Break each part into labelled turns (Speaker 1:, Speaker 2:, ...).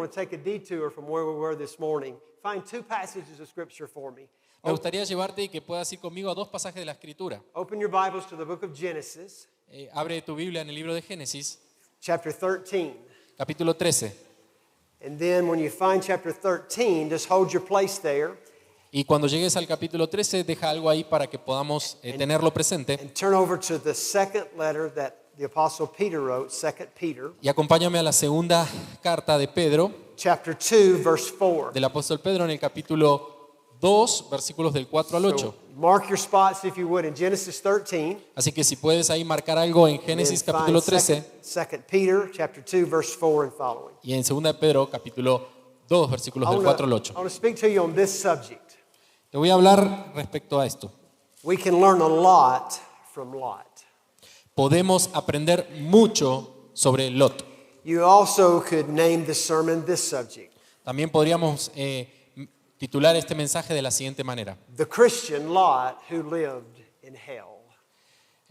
Speaker 1: want to take a detour from where we were this morning. Find two passages of Scripture for me.
Speaker 2: Me gustaría llevarte y que puedas ir conmigo a dos pasajes de la Escritura.
Speaker 1: Open your Bibles to the book of Genesis,
Speaker 2: Abre tu Biblia en el libro de Génesis,
Speaker 1: chapter 13.
Speaker 2: capítulo 13.
Speaker 1: And then when you find chapter 13, just hold your place there
Speaker 2: Y cuando llegues al capítulo 13, deja algo ahí para que podamos tenerlo presente.
Speaker 1: and turn over to the second letter that the Apostle Peter wrote, 2 Peter,
Speaker 2: Y acompáñame a la segunda carta de Pedro,
Speaker 1: chapter 2, verse 4.
Speaker 2: del apóstol Pedro, en el capítulo 2, versículos del 4 al 8.
Speaker 1: So mark your spots, if you would, in Genesis 13.
Speaker 2: Así que si puedes ahí marcar algo en Génesis
Speaker 1: And then
Speaker 2: capítulo
Speaker 1: find
Speaker 2: 13
Speaker 1: 2 Peter, chapter 2, verse 4 and following.
Speaker 2: y en segunda de Pedro, capítulo 2, versículos del 4 al 8.
Speaker 1: I want to speak to you on this subject.
Speaker 2: Te voy a hablar respecto a esto.
Speaker 1: We can learn a lot from Lot.
Speaker 2: Podemos aprender mucho sobre Lot.
Speaker 1: You also could name this sermon this subject.
Speaker 2: También podríamos titular este mensaje de la siguiente manera:
Speaker 1: The Christian Lot who lived in hell.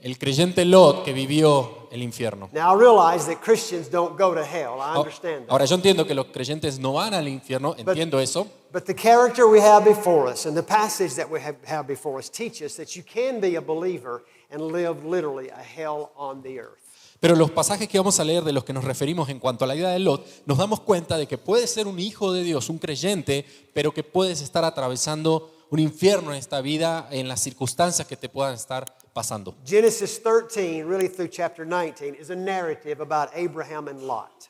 Speaker 2: el creyente Lot que vivió el infierno.
Speaker 1: Now I realize that Christians don't go to hell. I understand that.
Speaker 2: Ahora yo entiendo que los creyentes no van al infierno, entiendo eso,
Speaker 1: But the character we have before us and the passage that we have before us teach us that you can be a believer and live literally a hell on the earth.
Speaker 2: pero los pasajes que vamos a leer de los que nos referimos en cuanto a la vida de Lot, nos damos cuenta de que puedes ser un hijo de Dios, un creyente, pero que puedes estar atravesando un infierno en esta vida, en las circunstancias que te puedan estar pasando.
Speaker 1: Genesis 13, really through chapter 19, is a narrative about Abraham and Lot.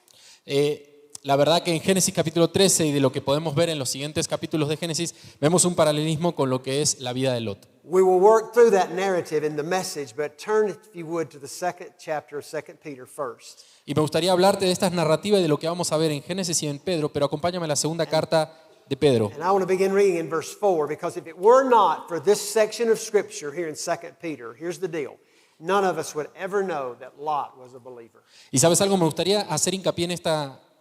Speaker 2: La verdad que en Génesis capítulo 13 y de lo que podemos ver en los siguientes capítulos de Génesis, vemos un paralelismo con lo que es la vida de Lot.
Speaker 1: We will work through that narrative in the message, but turn, if you would, to the second chapter of 2 Peter first.
Speaker 2: Y me gustaría hablarte de estas narrativas y de lo que vamos a ver en Génesis y en Pedro, pero acompáñame a la segunda carta de Pedro.
Speaker 1: And I want to begin reading in verse 4, because if it were not for this section of Scripture here in 2 Peter, here's the deal. None of us would ever know that Lot was a believer.
Speaker 2: Y sabes algo, me gustaría hacer hincapié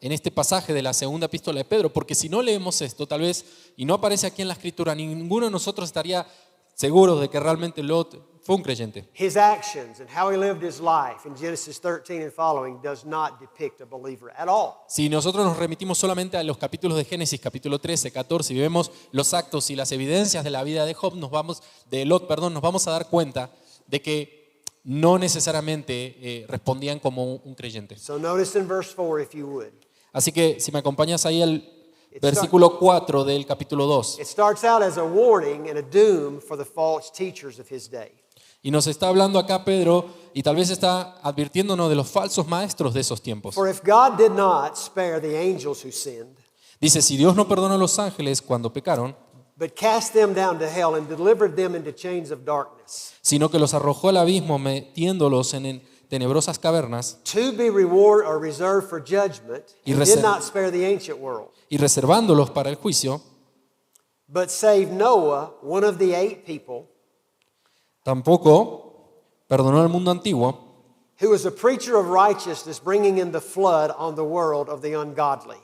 Speaker 2: en este pasaje de la segunda epístola de Pedro, porque si no leemos esto, tal vez, y no aparece aquí en la Escritura, ninguno de nosotros estaría seguro de que realmente Lot fue un creyente.
Speaker 1: His actions and how he lived his life in Genesis 13 and following does not depict a believer at all.
Speaker 2: Si nosotros nos remitimos solamente a los capítulos de Génesis, capítulo 13, 14, y vemos los actos y las evidencias de la vida de Lot, nos vamos a dar cuenta de que no necesariamente respondían como un creyente.
Speaker 1: So notice in verse 4, if you would.
Speaker 2: Así que si me acompañas ahí al versículo 4 del capítulo 2.
Speaker 1: It starts out as a warning and a doom for the false teachers of his day.
Speaker 2: Y nos está hablando acá Pedro y tal vez está advirtiéndonos de los falsos maestros de esos tiempos.
Speaker 1: For if God did not spare the angels who sinned,
Speaker 2: Dice, si Dios no perdonó a los ángeles cuando pecaron,
Speaker 1: but cast them down to hell and delivered them into chains of darkness,
Speaker 2: sino que los arrojó al abismo metiéndolos en tenebrosas cavernas
Speaker 1: to be reward or reserved for judgment,
Speaker 2: Y
Speaker 1: and did not spare the ancient world,
Speaker 2: y reservándolos para el juicio,
Speaker 1: but saved Noah, one of the 8 people,
Speaker 2: tampoco perdonó al mundo antiguo,
Speaker 1: who was a preacher of righteousness, bringing in the flood on the world of the ungodly.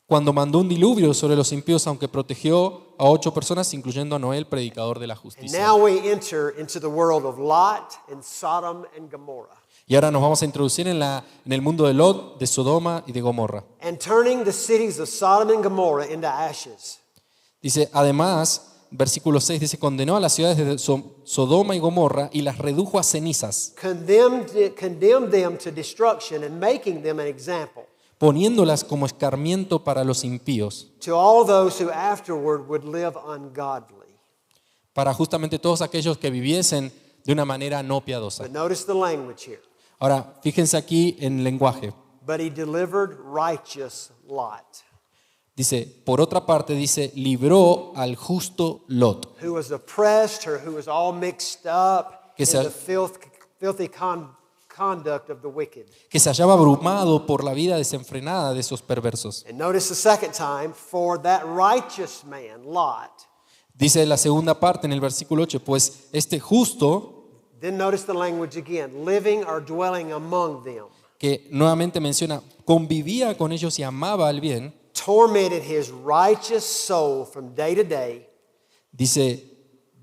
Speaker 2: cuando mandó un diluvio sobre los impíos, aunque protegió a 8 personas, incluyendo a Noé, el predicador de la
Speaker 1: And
Speaker 2: justicia.
Speaker 1: now we enter into the world of Lot and Sodom and Gomorrah.
Speaker 2: Y ahora nos vamos a introducir en el mundo de Lot, de Sodoma y de Gomorra.
Speaker 1: And turning the cities of Sodom and Gomorrah into ashes.
Speaker 2: Dice, además, versículo 6 dice, condenó a las ciudades de Sodoma y Gomorra y las redujo a cenizas,
Speaker 1: Condemned them to destruction and making them an example
Speaker 2: poniéndolas como escarmiento para los impíos,
Speaker 1: to all those who afterward would live ungodly.
Speaker 2: para justamente todos aquellos que viviesen de una manera no piadosa.
Speaker 1: But notice the language here.
Speaker 2: Ahora, fíjense aquí en el lenguaje.
Speaker 1: But he delivered righteous Lot,
Speaker 2: Dice, por otra parte, dice, libró al justo Lot,
Speaker 1: who was oppressed or who was all mixed up
Speaker 2: Que
Speaker 1: in
Speaker 2: se-
Speaker 1: the filthy conduct of the wicked.
Speaker 2: que se hallaba abrumado por la vida desenfrenada de esos perversos.
Speaker 1: And notice the second time, for that righteous man, Lot.
Speaker 2: Dice la segunda parte en el versículo 8, pues este justo,
Speaker 1: Then notice the language again, living or dwelling among them,
Speaker 2: que nuevamente menciona, convivía con ellos y amaba al bien,
Speaker 1: tormented his righteous soul from day to day,
Speaker 2: dice,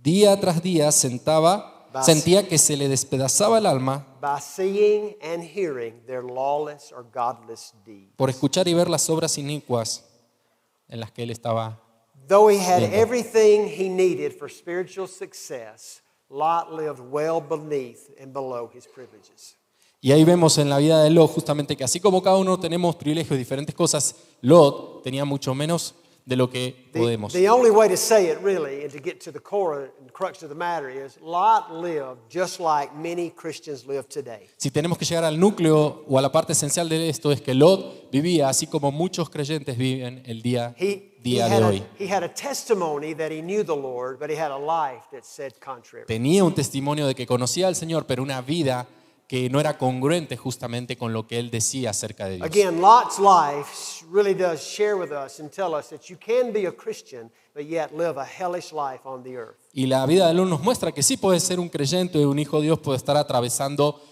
Speaker 2: día tras día sentía que se le despedazaba el alma
Speaker 1: by seeing and hearing their lawless or godless deeds.
Speaker 2: por escuchar y ver las obras inicuas en las que él estaba.
Speaker 1: Though he had
Speaker 2: Viendo.
Speaker 1: everything he needed for spiritual success, Lot lived well beneath and below his privileges.
Speaker 2: Y ahí vemos en la vida de Lot justamente que así como cada uno tenemos privilegios de diferentes cosas, Lot tenía mucho menos de lo que podemos.
Speaker 1: The only way to say it really and to get to the core and crux of the matter is Lot lived just like many Christians live today.
Speaker 2: Si tenemos que llegar al núcleo o a la parte esencial de esto es que Lot vivía así como muchos creyentes viven el día de hoy.
Speaker 1: He had a testimony that he knew the Lord, but he had a life that said contrary.
Speaker 2: Tenía un testimonio de que conocía al Señor, pero una vida que no era congruente justamente con lo que él decía acerca de Dios.
Speaker 1: Again, Lot's life really does share with us and tell us that you can be a Christian, but yet live a hellish life on the earth.
Speaker 2: Y la vida de Lot nos muestra que sí puede ser un creyente y un hijo de Dios, puede estar atravesando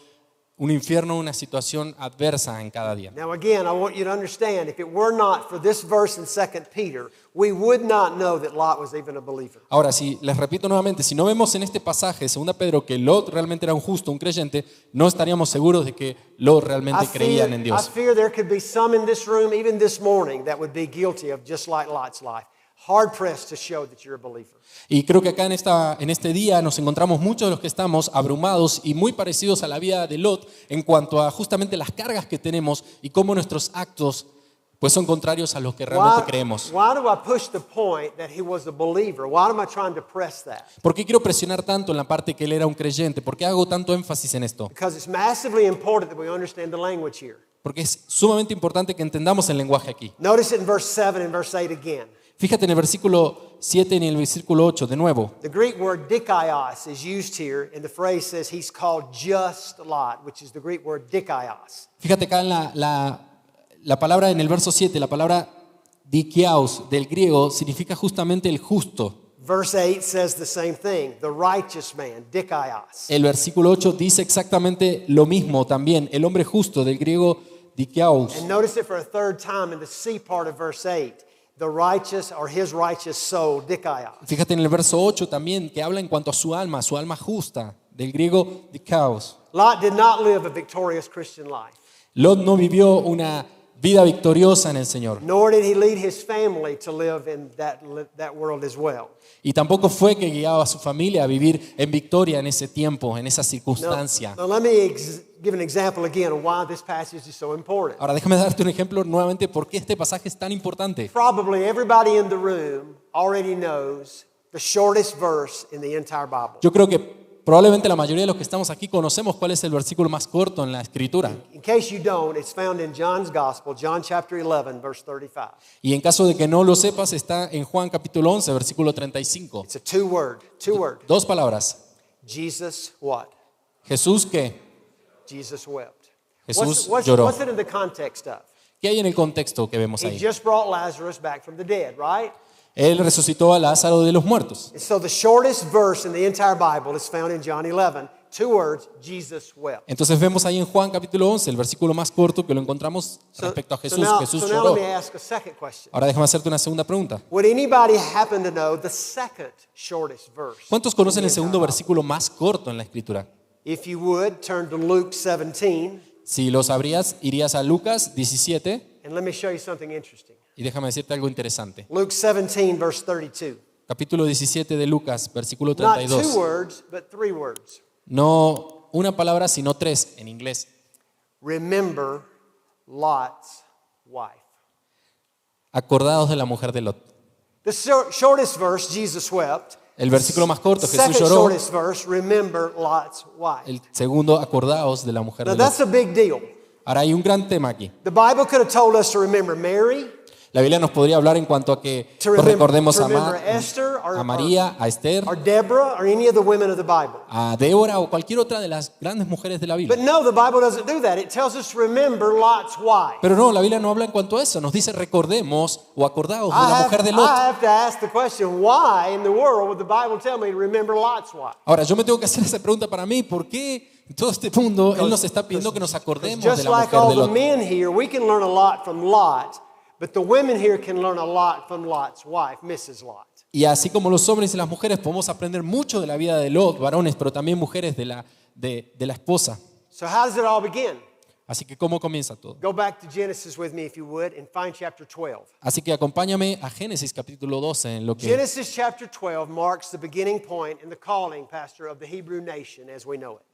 Speaker 2: un infierno, una situación adversa en cada día.
Speaker 1: Now again, I want you to understand, if it were not for this verse in 2 Peter, we would not know that Lot was even a believer.
Speaker 2: Ahora, si les repito nuevamente, si no vemos en este pasaje, 2 Pedro, que Lot realmente era un justo, un creyente, no estaríamos seguros de que Lot realmente creían en
Speaker 1: I
Speaker 2: Dios.
Speaker 1: fear there could be some in this room, even this morning, that would be guilty of just like Lot's life. Hard pressed to show that you're a believer.
Speaker 2: Y creo que acá en este día nos encontramos muchos de los que estamos abrumados y muy parecidos a la vida de Lot en cuanto a justamente las cargas que tenemos y cómo nuestros actos pues son contrarios a los que realmente creemos.
Speaker 1: Why do I push the point that he was a believer? Why am I trying to press that?
Speaker 2: ¿Por qué quiero presionar tanto en la parte que él era un creyente? ¿Por qué hago tanto énfasis en esto?
Speaker 1: Because it's massively important that we understand the language here.
Speaker 2: Porque es sumamente importante que entendamos el lenguaje aquí.
Speaker 1: Notice it in verse 7 and verse 8 again.
Speaker 2: Fíjate en el versículo 7 y en el versículo 8 de nuevo.
Speaker 1: The Greek word dikaios is used here, and the phrase says he's called just Lot, which is the Greek word dikaios.
Speaker 2: Fíjate acá en la palabra en el verso 7, la palabra dikiaos del griego significa justamente el justo.
Speaker 1: Verse 8 says the same thing, the righteous man, dikaios.
Speaker 2: El versículo 8 dice exactamente lo mismo también, el hombre justo del griego dikiaos.
Speaker 1: And notice it for a third time in the C part of verse 8, the righteous or his righteous soul, dikaios.
Speaker 2: Fíjate en el verso 8 también que habla en cuanto a su alma justa, del griego dikiaos.
Speaker 1: Lot did not live a victorious Christian life,
Speaker 2: Lot no vivió una vida victoriosa en el Señor.
Speaker 1: nor did he lead his family to live in that world as well.
Speaker 2: Y tampoco fue que guiaba a su familia a vivir en victoria en ese tiempo, en esa circunstancia.
Speaker 1: Now let me give an example again of why this passage is so important.
Speaker 2: Ahora déjame darte un ejemplo nuevamente por qué este pasaje es tan importante.
Speaker 1: Probably everybody in the room already knows the shortest verse in the entire Bible.
Speaker 2: Yo creo que probablemente la mayoría de los que estamos aquí conocemos cuál es el versículo más corto en la Escritura.
Speaker 1: In case you don't, it's found in John's Gospel, John chapter 11, verse 35.
Speaker 2: Y en caso de que no lo sepas, está en Juan capítulo 11, versículo 35.
Speaker 1: It's a two word.
Speaker 2: Dos palabras.
Speaker 1: Jesus what?
Speaker 2: Jesús, ¿qué?
Speaker 1: Jesus wept.
Speaker 2: Jesús lloró.
Speaker 1: What's it in the context of?
Speaker 2: ¿Qué hay en el contexto que vemos
Speaker 1: He
Speaker 2: ahí?
Speaker 1: just brought Lazarus back from the dead, right?
Speaker 2: Él resucitó a Lázaro de los muertos.
Speaker 1: And so the shortest verse in the entire Bible is found in John 11. Two words, Jesus wept.
Speaker 2: Entonces vemos ahí en Juan capítulo 11, el versículo más corto que lo encontramos respecto a Jesús. Jesús
Speaker 1: now
Speaker 2: lloró.
Speaker 1: let me ask a second question.
Speaker 2: Ahora déjame hacerte una segunda pregunta.
Speaker 1: Would anybody happen to know the second shortest verse?
Speaker 2: ¿Cuántos conocen
Speaker 1: in
Speaker 2: el
Speaker 1: the
Speaker 2: segundo
Speaker 1: entire
Speaker 2: versículo más corto en la Escritura?
Speaker 1: Bible? If you would, turn to Luke 17,
Speaker 2: Si lo sabrías, irías a Lucas 17
Speaker 1: and let me show you something interesting.
Speaker 2: y déjame decirte algo interesante.
Speaker 1: Luke 17, verse 32.
Speaker 2: Capítulo 17 de Lucas, versículo
Speaker 1: Not
Speaker 2: 32.
Speaker 1: two words, but three words.
Speaker 2: No una palabra, sino tres en inglés.
Speaker 1: Remember Lot's wife.
Speaker 2: Acordados de la mujer de Lot.
Speaker 1: The shortest verse, Jesus wept.
Speaker 2: El versículo más corto, Jesús
Speaker 1: Second
Speaker 2: lloró.
Speaker 1: shortest verse, remember Lot's wife.
Speaker 2: El segundo, acordados de la mujer
Speaker 1: Now
Speaker 2: de Lot.
Speaker 1: that's a big deal.
Speaker 2: Ahora hay un gran tema aquí.
Speaker 1: The Bible could have told us to remember Mary,
Speaker 2: La Biblia nos podría hablar en cuanto a que
Speaker 1: to
Speaker 2: pues,
Speaker 1: remember,
Speaker 2: recordemos
Speaker 1: to
Speaker 2: a,
Speaker 1: remember Esther,
Speaker 2: a María, a Esther,
Speaker 1: or Deborah, or any of the women of the Bible.
Speaker 2: a Débora o cualquier otra de las grandes mujeres de la
Speaker 1: But
Speaker 2: Biblia.
Speaker 1: no, the Bible doesn't do that. It tells us to remember Lot's wife.
Speaker 2: Pero no, la Biblia no habla en cuanto a eso. Nos dice recordemos o acordaos de la mujer de
Speaker 1: I
Speaker 2: Lot.
Speaker 1: have to ask the question, why in the world would the Bible tell me to remember Lot's wife?
Speaker 2: Ahora, yo me tengo que hacer esa pregunta para mí. ¿Por qué en todo este mundo Él nos está pidiendo que nos acordemos de
Speaker 1: Just
Speaker 2: la
Speaker 1: like
Speaker 2: mujer
Speaker 1: all
Speaker 2: de
Speaker 1: the
Speaker 2: Lot?
Speaker 1: men here, we can learn a lot from Lot, but the women here can learn a lot from Lot's wife, Mrs. Lot.
Speaker 2: Y así como los hombres y las mujeres podemos aprender mucho de la vida de Lot, varones, pero también mujeres de la esposa.
Speaker 1: So how does it all begin?
Speaker 2: Así que, ¿cómo comienza todo?
Speaker 1: Go back to Genesis with me, if you would, and find chapter 12.
Speaker 2: Así que acompáñame a Génesis capítulo 12, en lo que
Speaker 1: Genesis chapter 12 marks the beginning point in the calling, Pastor, of the Hebrew nation as we know it.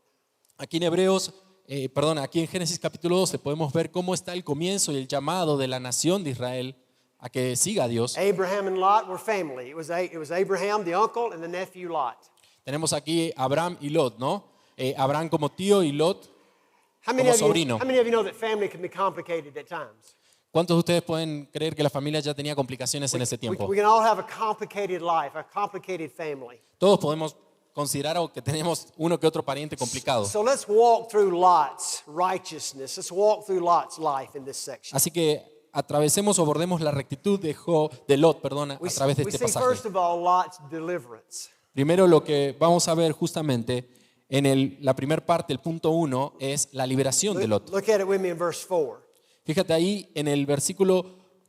Speaker 2: aquí en aquí en Génesis capítulo 12 podemos ver cómo está el comienzo y el llamado de la nación de Israel a que siga a Dios.
Speaker 1: Abraham and Lot were family. It was Abraham, the uncle, and the nephew Lot.
Speaker 2: Tenemos aquí Abraham y Lot, ¿no? Abraham como tío y Lot
Speaker 1: How many
Speaker 2: como
Speaker 1: of you,
Speaker 2: sobrino.
Speaker 1: how many of you know that family can be complicated at times?
Speaker 2: ¿Cuántos de ustedes pueden creer que la familia ya tenía complicaciones en ese tiempo?
Speaker 1: We can all have a complicated life, a complicated family.
Speaker 2: Todos podemos considerar que tenemos uno que otro pariente complicado.
Speaker 1: So let's walk through Lot's righteousness. Let's walk through Lot's life in this section.
Speaker 2: Así que atravesemos o abordemos la rectitud de Lot, a través de
Speaker 1: We
Speaker 2: este
Speaker 1: see
Speaker 2: pasaje.
Speaker 1: first of all Lot's deliverance.
Speaker 2: Primero lo que vamos a ver justamente en la primera parte, el punto 1, es la liberación de Lot.
Speaker 1: Look at it with me in verse 4.
Speaker 2: Fíjate ahí en el versículo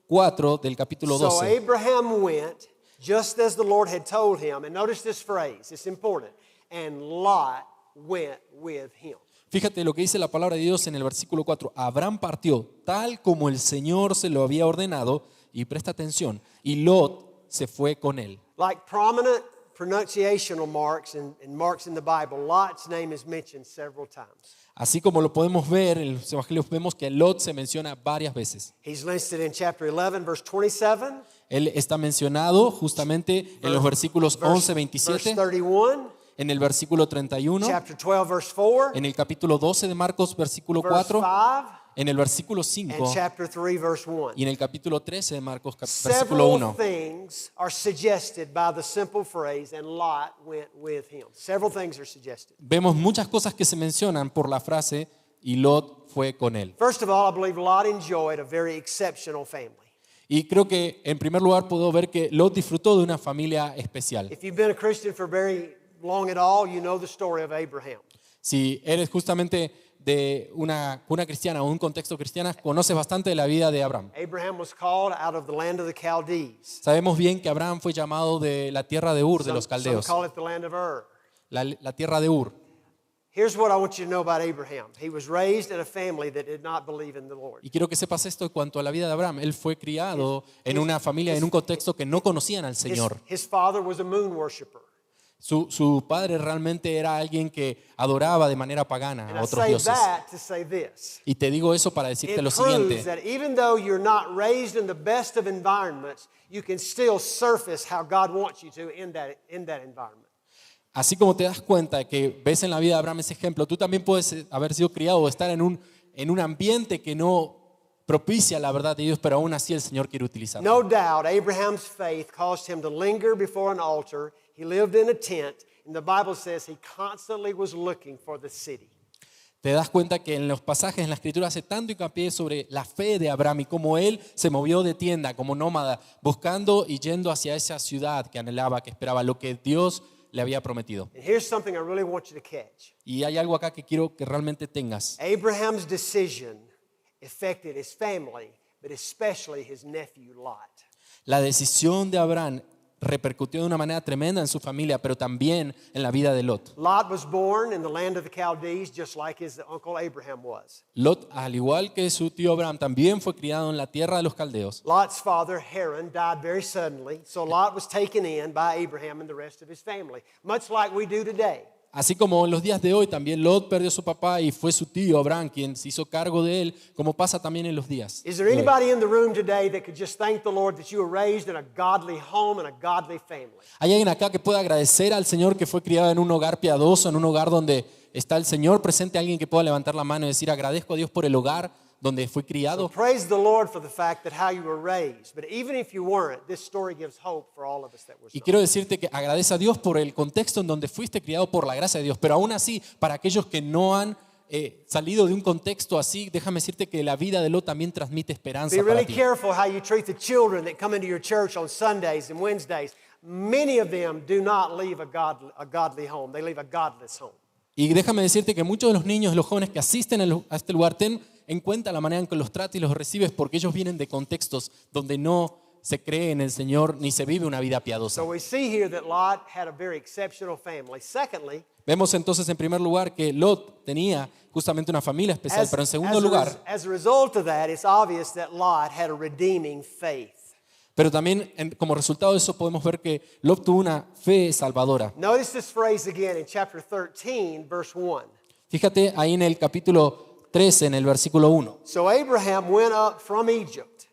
Speaker 2: 4 del capítulo
Speaker 1: So
Speaker 2: 12.
Speaker 1: Abraham went just as the Lord had told him. And notice this phrase, it's important. And Lot went with him.
Speaker 2: Fíjate lo que dice la palabra de Dios en el versículo 4. Abraham partió tal como el Señor se lo había ordenado, y presta atención, y Lot se fue con él.
Speaker 1: Like prominent pronunciational marks and marks in the Bible, Lot's name is mentioned several times.
Speaker 2: Así como lo podemos ver en los evangelios, vemos que Lot se menciona varias veces.
Speaker 1: He's listed in chapter 11, verse 27,
Speaker 2: Él está mencionado justamente en los versículos 11,
Speaker 1: verse
Speaker 2: 27,
Speaker 1: 31,
Speaker 2: en el versículo 31,
Speaker 1: chapter 12, verse 4,
Speaker 2: en el capítulo 12 de Marcos, versículo
Speaker 1: verse
Speaker 2: 4,
Speaker 1: 5,
Speaker 2: en el versículo
Speaker 1: and
Speaker 2: 5
Speaker 1: chapter 3, verse 1.
Speaker 2: y en el capítulo 13 de Marcos, versículo
Speaker 1: Several
Speaker 2: 1.
Speaker 1: things are suggested by the simple phrase, and Lot went with him. Several things are suggested.
Speaker 2: Vemos muchas cosas que se mencionan por la frase y Lot fue con él.
Speaker 1: First of all, I believe Lot enjoyed a very exceptional family.
Speaker 2: Y creo que en primer lugar puedo ver que Lot disfrutó de una familia especial.
Speaker 1: If you've been a Christian for very long at all, you know the story of Abraham.
Speaker 2: Si eres justamente de una cristiana o un contexto cristiano, conoces bastante de la vida de Abraham.
Speaker 1: Abraham was called out of the land of the Chaldees.
Speaker 2: Sabemos bien que Abraham fue llamado de la tierra de Ur, de los
Speaker 1: Some
Speaker 2: caldeos,
Speaker 1: call it the land of Ur.
Speaker 2: la tierra de Ur.
Speaker 1: Here's what I want you to know about Abraham. He was raised in a family that did not believe in the Lord.
Speaker 2: Y quiero que sepas esto en cuanto a la vida de Abraham. Él fue criado en una familia, en un contexto que no conocían al Señor.
Speaker 1: His father was a moon worshiper.
Speaker 2: Su padre realmente era alguien que adoraba de manera pagana
Speaker 1: And
Speaker 2: a
Speaker 1: I
Speaker 2: otros
Speaker 1: say
Speaker 2: dioses.
Speaker 1: that to say this.
Speaker 2: Y te digo eso para decirte
Speaker 1: It
Speaker 2: lo
Speaker 1: proves
Speaker 2: siguiente.
Speaker 1: that even though you're not raised in the best of environments, you can still surface how God wants you to in that environment.
Speaker 2: Así como te das cuenta que ves en la vida de Abraham ese ejemplo, tú también puedes haber sido criado o estar en un ambiente que no propicia la verdad de Dios, pero aún así el Señor quiere utilizarlo.
Speaker 1: No doubt, Abraham's faith caused him to linger before an altar. He lived in a tent, and the Bible says he constantly was looking for the city.
Speaker 2: Te das cuenta que en los pasajes en la Escritura hace tanto hincapié sobre la fe de Abraham y cómo él se movió de tienda como nómada, buscando y yendo hacia esa ciudad que anhelaba, que esperaba, lo que Dios le había prometido.
Speaker 1: And here's something I really want you to catch.
Speaker 2: Y hay algo acá que quiero que realmente tengas.
Speaker 1: Abraham's decision affected his family, but especially his nephew Lot.
Speaker 2: La decisión de Abraham repercutió de una manera tremenda en su familia, pero también en la vida de Lot.
Speaker 1: Lot was born in the land of the Chaldees, just like his uncle Abraham was.
Speaker 2: Lot, al igual que su tío Abraham, también fue criado en la tierra de los caldeos.
Speaker 1: Lot's father, Haran, died very suddenly, so Lot was taken in by Abraham and the rest of his family, much like we do today.
Speaker 2: Así como en los días de hoy también Lot perdió a su papá y fue su tío Abraham quien se hizo cargo de él, como pasa también en los días.
Speaker 1: Is there
Speaker 2: de hoy.
Speaker 1: anybody in the room today that could just thank the Lord that you were raised in a godly home and a godly family?
Speaker 2: ¿Hay alguien acá que pueda agradecer al Señor que fue criado en un hogar piadoso, en un hogar donde está el Señor presente? ¿Alguien que pueda levantar la mano y decir agradezco a Dios por el hogar donde fui criado?
Speaker 1: Praise the Lord for the fact that how you were raised. But even if you weren't, this story gives hope for all of us that were
Speaker 2: Y
Speaker 1: so.
Speaker 2: quiero decirte que agradece a Dios por el contexto en donde fuiste criado por la gracia de Dios, pero aún así, para aquellos que no han salido de un contexto así, déjame decirte que la vida de Lot también transmite esperanza
Speaker 1: Be
Speaker 2: para
Speaker 1: really
Speaker 2: ti.
Speaker 1: careful how you treat the children that come into your church on Sundays and Wednesdays. Many of them do not leave a godly home. They leave a godless home.
Speaker 2: Y déjame decirte que muchos de los niños, los jóvenes que asisten a este lugar, ten en cuenta la manera en que los tratas y los recibes, porque ellos vienen de contextos donde no se cree en el Señor ni se vive una vida piadosa.
Speaker 1: So we see here that Lot had a very exceptional family. Secondly,
Speaker 2: Vemos entonces en primer lugar que Lot tenía justamente una familia especial, pero en segundo lugar,
Speaker 1: as a result of that, it's obvious that Lot had a redeeming faith.
Speaker 2: pero también como resultado de eso podemos ver que Lot tuvo una fe salvadora.
Speaker 1: Notice this phrase again in chapter 13, verse 1.
Speaker 2: Fíjate ahí en el capítulo 13, en el versículo 1.
Speaker 1: So Abraham went up from Egypt,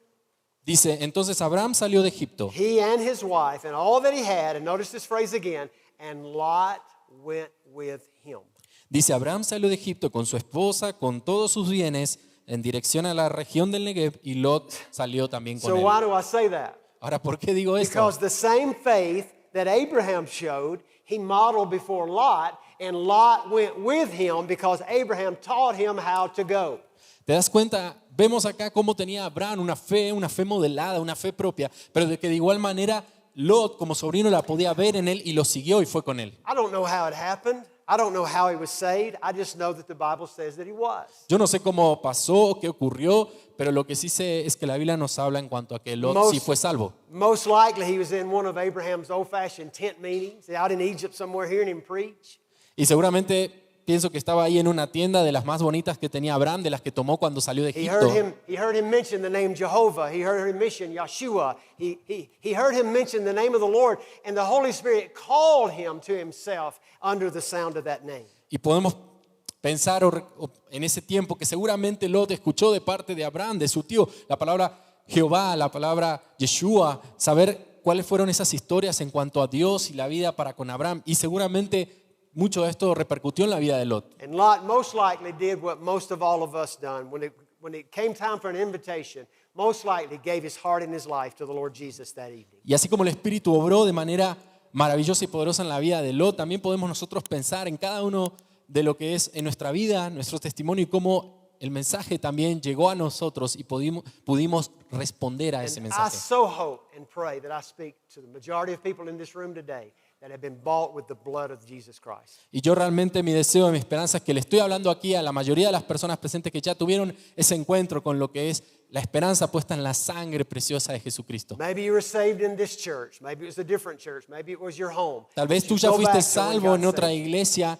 Speaker 2: Dice, entonces Abraham salió de Egipto,
Speaker 1: he and his wife, and all that he had, and notice this phrase again, and Lot went with him.
Speaker 2: dice, Abraham salió de Egipto con su esposa, con todos sus bienes, en dirección a la región del Negev, y Lot salió también con
Speaker 1: So
Speaker 2: él.
Speaker 1: why do I say that?
Speaker 2: Ahora, ¿por qué digo esto?
Speaker 1: Because the same faith that Abraham showed, he modeled before Lot, and Lot went with him because Abraham taught him how to go.
Speaker 2: ¿Te das cuenta? Vemos acá cómo tenía Abraham una fe modelada, una fe propia, pero de que de igual manera Lot como sobrino la podía ver en él y lo siguió y fue con él.
Speaker 1: I don't know how it happened. I don't know how he was saved. I just know that the Bible says that he was.
Speaker 2: Yo no sé cómo pasó, qué ocurrió, pero lo que sí sé es que la Biblia nos habla en cuanto a que Lot sí fue salvo.
Speaker 1: Most likely he was in one of Abraham's old-fashioned tent meetings out in Egypt somewhere hearing him preach.
Speaker 2: Y seguramente pienso que estaba ahí en una tienda de las más bonitas que tenía Abraham, de las que tomó cuando salió de
Speaker 1: He
Speaker 2: Egipto.
Speaker 1: heard him mention the name Jehovah. He heard him mention Yeshua. He heard him mention the name of the Lord, and the Holy Spirit called him to himself under the sound of that name.
Speaker 2: Y podemos pensar en ese tiempo que seguramente Lot escuchó de parte de Abraham, de su tío, la palabra Jehová, la palabra Yeshua, saber cuáles fueron esas historias en cuanto a Dios y la vida para con Abraham. Y seguramente mucho de esto repercutió en la vida de Lot.
Speaker 1: And Lot most likely did what most of all of us done. When it came time for an invitation, most likely gave his heart and his life to the Lord Jesus that evening.
Speaker 2: Y así como el Espíritu obró de manera maravillosa y poderosa en la vida de Lot, también podemos nosotros pensar en cada uno de lo que es en nuestra vida, nuestro testimonio y cómo el mensaje también llegó a nosotros y pudimos responder a ese
Speaker 1: And I
Speaker 2: mensaje.
Speaker 1: so hope and pray that I speak to the majority of people in this room today that have been bought with the blood of Jesus Christ.
Speaker 2: Y yo realmente mi deseo y mi esperanza es que le estoy hablando aquí a la mayoría de las personas presentes que ya tuvieron ese encuentro con lo que es la esperanza puesta en la sangre preciosa de Jesucristo.
Speaker 1: Maybe you were saved in this church. Maybe it was a different church. Maybe it was your home.
Speaker 2: Tal vez tú
Speaker 1: You
Speaker 2: ya
Speaker 1: go
Speaker 2: fuiste
Speaker 1: back to when
Speaker 2: salvo
Speaker 1: God
Speaker 2: en otra
Speaker 1: saved you.
Speaker 2: iglesia,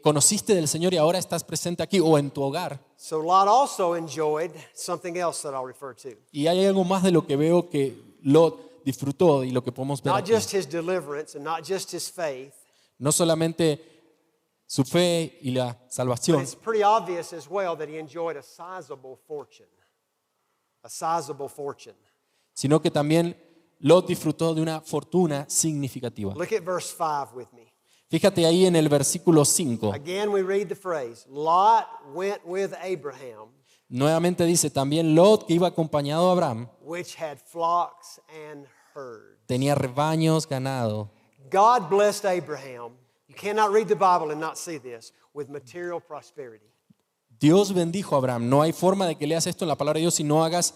Speaker 2: conociste del Señor y ahora estás presente aquí o en tu hogar.
Speaker 1: So Lot also enjoyed something else that I'll refer to.
Speaker 2: Y hay algo más de lo que veo que Lot disfrutó y lo que podemos ver
Speaker 1: Not
Speaker 2: aquí.
Speaker 1: just his deliverance and not just his faith,
Speaker 2: No solamente su fe y la
Speaker 1: but
Speaker 2: salvación,
Speaker 1: it's pretty obvious as well that he enjoyed a sizable fortune. A sizable fortune.
Speaker 2: sino que también Lot disfrutó de una fortuna significativa.
Speaker 1: Look at verse 5 with me.
Speaker 2: Fíjate ahí en el versículo 5.
Speaker 1: Again, we read the phrase, Lot went with Abraham,
Speaker 2: Nuevamente dice, también Lot, que iba acompañado a Abraham,
Speaker 1: which had flocks and herds.
Speaker 2: tenía rebaños, ganado.
Speaker 1: God blessed Abraham. You cannot read the Bible and not see this, with material prosperity.
Speaker 2: Dios bendijo a Abraham. No hay forma de que leas esto en la palabra de Dios y no hagas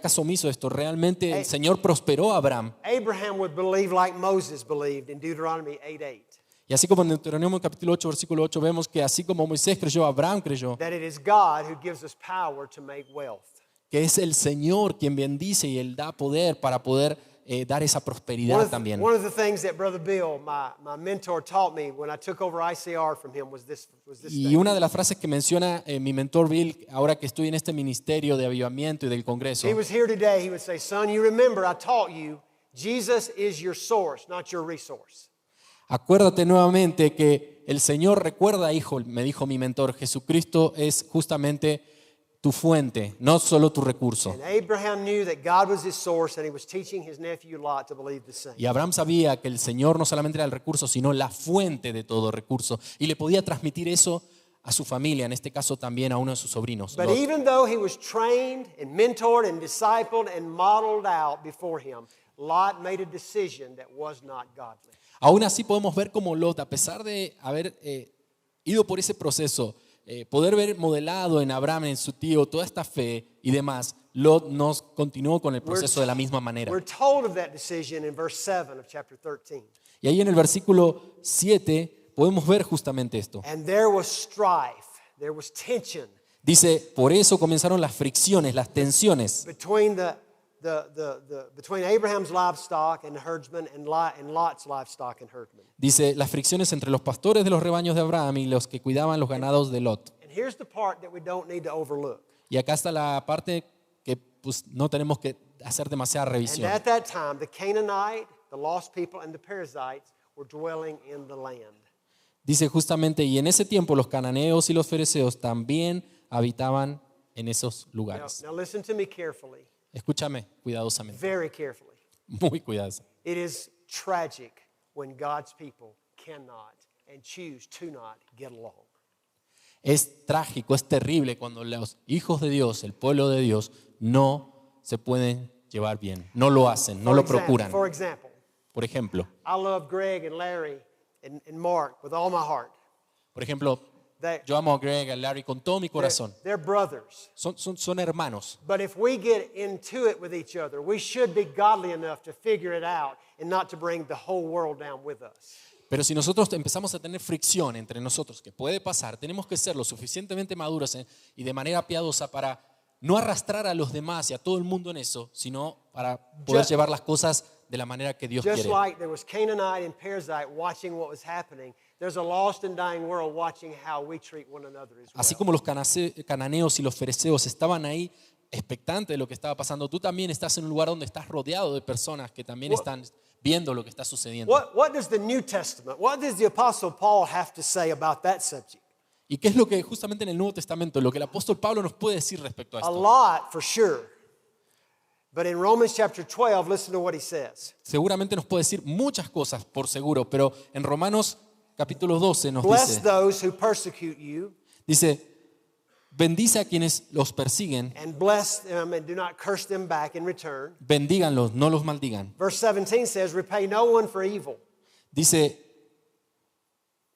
Speaker 2: caso omiso de esto. Realmente el Señor prosperó a Abraham.
Speaker 1: Abraham would believe like Moses believed in Deuteronomy 8:8,
Speaker 2: Y así como en Deuteronomio capítulo 8, versículo 8 vemos que así como Moisés creyó, Abraham creyó,
Speaker 1: that it is God who gives us power to make wealth.
Speaker 2: que es el Señor quien bendice y Él da poder para poder dar esa prosperidad también.
Speaker 1: One of the things that Brother Bill, my mentor, taught me when I took over ICR from him was this
Speaker 2: Y
Speaker 1: statement.
Speaker 2: una de las frases que menciona mi mentor Bill, ahora que estoy en este ministerio de avivamiento y del Congreso,
Speaker 1: If he was here today, he would say, son, you remember I taught you, Jesus is your source, not your resource.
Speaker 2: acuérdate nuevamente que el Señor recuerda, hijo, me dijo mi mentor, Jesucristo es justamente tu fuente, no solo tu recurso.
Speaker 1: And Abraham knew that God was his source, and he was teaching his nephew Lot to believe the same.
Speaker 2: Y Abraham sabía que el Señor no solamente era el recurso, sino la fuente de todo recurso. Y le podía transmitir eso a su familia, en este caso también a uno de sus sobrinos.
Speaker 1: But
Speaker 2: Lot.
Speaker 1: even though he was trained and mentored and discipled and modeled out before him, Lot made a decision that was not godly.
Speaker 2: Aún así podemos ver como Lot, a pesar de haber ido por ese proceso, poder ver modelado en Abraham, en su tío, toda esta fe y demás, Lot nos continuó con el proceso de la misma manera.
Speaker 1: We're told of that decision in verse 7 of chapter 13.
Speaker 2: Y ahí en el versículo 7 podemos ver justamente esto.
Speaker 1: And there was strife, there was tension
Speaker 2: Dice, por eso comenzaron las fricciones, las tensiones
Speaker 1: between the between Abraham's livestock and herdsmen and Lot's livestock and herdsmen.
Speaker 2: Dice, las fricciones entre los pastores de los rebaños de Abraham y los que cuidaban los ganados de Lot.
Speaker 1: And here's the part that we don't need to overlook.
Speaker 2: Y acá está la parte que pues, no tenemos que hacer demasiada
Speaker 1: And
Speaker 2: revisión.
Speaker 1: at that time, the Canaanite, the lost people, and the Perizzites were dwelling in the land.
Speaker 2: Dice justamente, y en ese tiempo los cananeos y los fereceos también habitaban en esos lugares.
Speaker 1: Now listen to me carefully,
Speaker 2: Escúchame cuidadosamente,
Speaker 1: very carefully.
Speaker 2: muy cuidadosamente.
Speaker 1: It is tragic when God's people cannot and choose to not get along.
Speaker 2: Es trágico, es terrible cuando los hijos de Dios, el pueblo de Dios, no se pueden llevar bien, no lo hacen, no lo procuran.
Speaker 1: For example,
Speaker 2: Por ejemplo,
Speaker 1: I love Greg and Larry and Mark with all my heart.
Speaker 2: yo amo a Greg, a Larry con todo mi corazón.
Speaker 1: They're brothers.
Speaker 2: Son hermanos.
Speaker 1: But if we get into it with each other, we should be godly enough to figure it out and not to bring the whole world down with us.
Speaker 2: Pero si nosotros empezamos a tener fricción entre nosotros, que puede pasar, tenemos que ser lo suficientemente maduros y de manera piadosa para no arrastrar a los demás y a todo el mundo en eso, sino para poder llevar las cosas de la manera que Dios
Speaker 1: Just
Speaker 2: quiere.
Speaker 1: like there was Canaanite and Perizzite watching what was happening, there's a lost and dying world watching how we treat one another as well.
Speaker 2: Así como los cananeos y los fereceos estaban ahí expectantes de lo que estaba pasando, tú también estás en un lugar donde estás rodeado de personas que también están viendo lo que está sucediendo.
Speaker 1: What does the New Testament, what does the Apostle Paul have to say about that subject?
Speaker 2: ¿Y qué es lo que justamente en el Nuevo Testamento, lo que el apóstol Pablo nos puede decir respecto a
Speaker 1: A
Speaker 2: esto?
Speaker 1: lot, for sure. But in Romans chapter 12, listen to what he says.
Speaker 2: Seguramente nos puede decir muchas cosas, por seguro, pero en Romanos capítulo 12 nos
Speaker 1: Bless
Speaker 2: dice,
Speaker 1: those who persecute you,
Speaker 2: bendice a quienes los persiguen,
Speaker 1: and bless them and do not curse them back in return.
Speaker 2: bendíganlos, no los maldigan.
Speaker 1: Verse 17 says, repay no one for evil.
Speaker 2: Dice,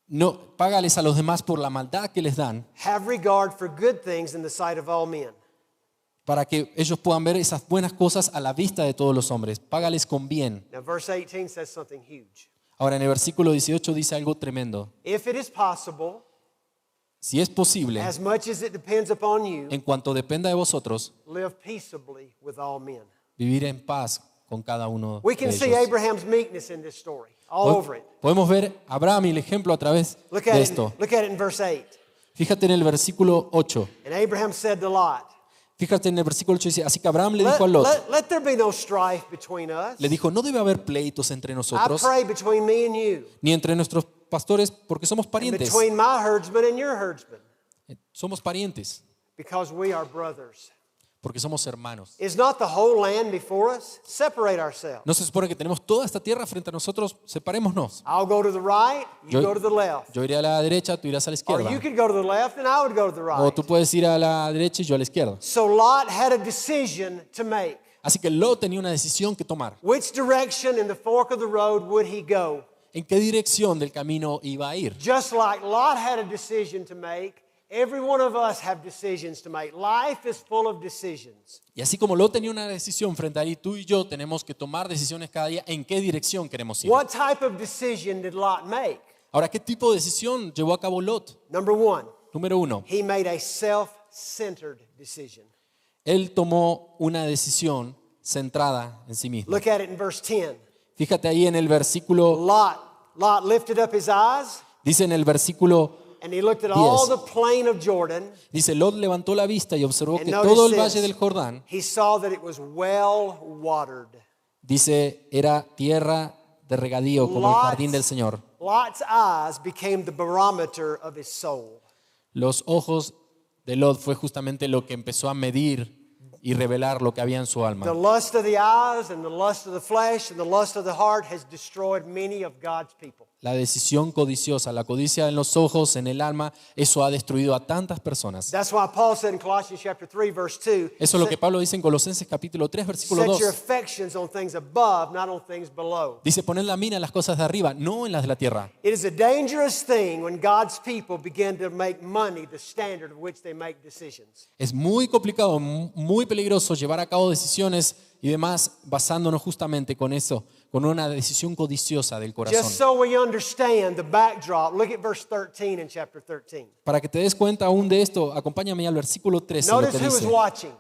Speaker 2: no, págales a los demás por la maldad que les dan,
Speaker 1: Have regard for good things in the sight of all men.
Speaker 2: para que ellos puedan ver esas buenas cosas a la vista de todos los hombres. Págales con bien.
Speaker 1: Now, verse 18 says something huge.
Speaker 2: Ahora en el versículo 18 dice algo tremendo.
Speaker 1: If it is possible,
Speaker 2: Si es posible,
Speaker 1: as much as it depends upon you,
Speaker 2: en cuanto dependa de vosotros,
Speaker 1: live peaceably with all men.
Speaker 2: vivir en paz con cada uno
Speaker 1: We
Speaker 2: de
Speaker 1: can see
Speaker 2: ellos.
Speaker 1: Abraham's meekness in this story, all over it.
Speaker 2: Podemos ver a Abraham y el ejemplo a través
Speaker 1: Look
Speaker 2: de
Speaker 1: at
Speaker 2: esto.
Speaker 1: it in verse 8.
Speaker 2: Fíjate en el versículo 8.
Speaker 1: And Abraham said to Lot,
Speaker 2: Fíjate en el versículo 8 dice, así que Abraham le dijo a Lot,
Speaker 1: let there be no strife between us.
Speaker 2: le dijo, no debe haber pleitos entre
Speaker 1: I
Speaker 2: nosotros,
Speaker 1: pray between me and you,
Speaker 2: ni entre nuestros pastores, porque somos
Speaker 1: and
Speaker 2: parientes.
Speaker 1: between my herdsmen and your herdsmen,
Speaker 2: Somos parientes,
Speaker 1: because we are brothers.
Speaker 2: porque somos hermanos.
Speaker 1: Is not the whole land before us? Separate ourselves.
Speaker 2: No se supone que tenemos toda esta tierra frente a nosotros, separémonos.
Speaker 1: I'll go to the right, you go to the left.
Speaker 2: Yo iré a la derecha, tú irás a la
Speaker 1: Or
Speaker 2: izquierda.
Speaker 1: you could go to the left and I would go to the
Speaker 2: O
Speaker 1: right.
Speaker 2: tú puedes ir a la derecha y yo a la izquierda.
Speaker 1: So Lot had a decision to make.
Speaker 2: Así que Lot tenía una decisión que tomar.
Speaker 1: Which direction in the fork of the road would he go?
Speaker 2: ¿En qué dirección del camino iba a ir?
Speaker 1: Just like Lot had a decision to make, every one of us have decisions to make. Life is full of decisions.
Speaker 2: Y así como Lot tenía una decisión frente a él, tú y yo tenemos que tomar decisiones cada día en qué dirección queremos ir.
Speaker 1: What type of decision did Lot make?
Speaker 2: Ahora, ¿qué tipo de decisión llevó a cabo Lot?
Speaker 1: Number one,
Speaker 2: Número 1,
Speaker 1: he made a self-centered decision.
Speaker 2: él tomó una decisión centrada en sí mismo.
Speaker 1: Look at it in verse 10.
Speaker 2: Fíjate ahí en el versículo,
Speaker 1: Lot lifted up his eyes
Speaker 2: dice en el versículo,
Speaker 1: and he looked at all
Speaker 2: 10.
Speaker 1: the plain of Jordan.
Speaker 2: dice, Lot levantó la vista y observó
Speaker 1: And
Speaker 2: que
Speaker 1: notice
Speaker 2: todo el
Speaker 1: this.
Speaker 2: valle del Jordán,
Speaker 1: He saw that it was well watered.
Speaker 2: dice, era tierra de regadío como el jardín del Señor.
Speaker 1: Lot's eyes became the barometer of his soul.
Speaker 2: Los ojos de Lot fue justamente lo que empezó a medir y revelar lo que había en su
Speaker 1: The
Speaker 2: alma.
Speaker 1: lust of the eyes and the lust of the flesh and the lust of the heart has destroyed many of God's people.
Speaker 2: La decisión codiciosa, la codicia en los ojos, en el alma, eso ha destruido a tantas personas.
Speaker 1: That's why Paul said in Colossians chapter 3 verse 2,
Speaker 2: Eso es lo que Pablo dice en Colosenses capítulo 3, versículo
Speaker 1: set
Speaker 2: 2.
Speaker 1: your affections on things above, not on things below.
Speaker 2: Dice, poned la mira en las cosas de arriba, no en las de la tierra.
Speaker 1: It is a dangerous thing when God's people begin to make money the standard of which they make decisions.
Speaker 2: Es muy complicado, muy peligroso llevar a cabo decisiones y demás basándonos justamente con eso, con una decisión codiciosa del
Speaker 1: Just
Speaker 2: corazón.
Speaker 1: so we understand the backdrop, look at verse 13 in chapter 13.
Speaker 2: Para que te des cuenta aún de esto, acompáñame al versículo 13, lo
Speaker 1: Notice
Speaker 2: que
Speaker 1: who was
Speaker 2: dice.
Speaker 1: watching.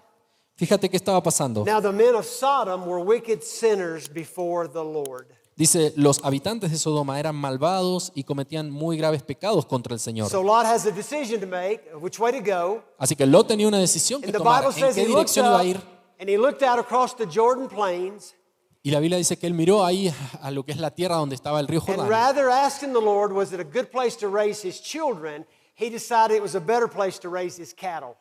Speaker 2: Fíjate qué estaba pasando.
Speaker 1: Now the men of Sodom were wicked sinners before the Lord.
Speaker 2: Dice, los habitantes de Sodoma eran malvados y cometían muy graves pecados contra el Señor.
Speaker 1: So Lot has a decision to make of which way to go.
Speaker 2: Así que Lot tenía una decisión que
Speaker 1: And the
Speaker 2: tomar,
Speaker 1: Bible
Speaker 2: en
Speaker 1: says
Speaker 2: qué
Speaker 1: he looked
Speaker 2: dirección iba
Speaker 1: up
Speaker 2: a ir.
Speaker 1: and he looked out across the Jordan plains,
Speaker 2: Y la Biblia dice que él miró ahí a lo que es la tierra donde estaba el río
Speaker 1: and
Speaker 2: Jordán.
Speaker 1: rather asking the Lord, was it a good place to raise his children, he decided it was a better place to raise his cattle.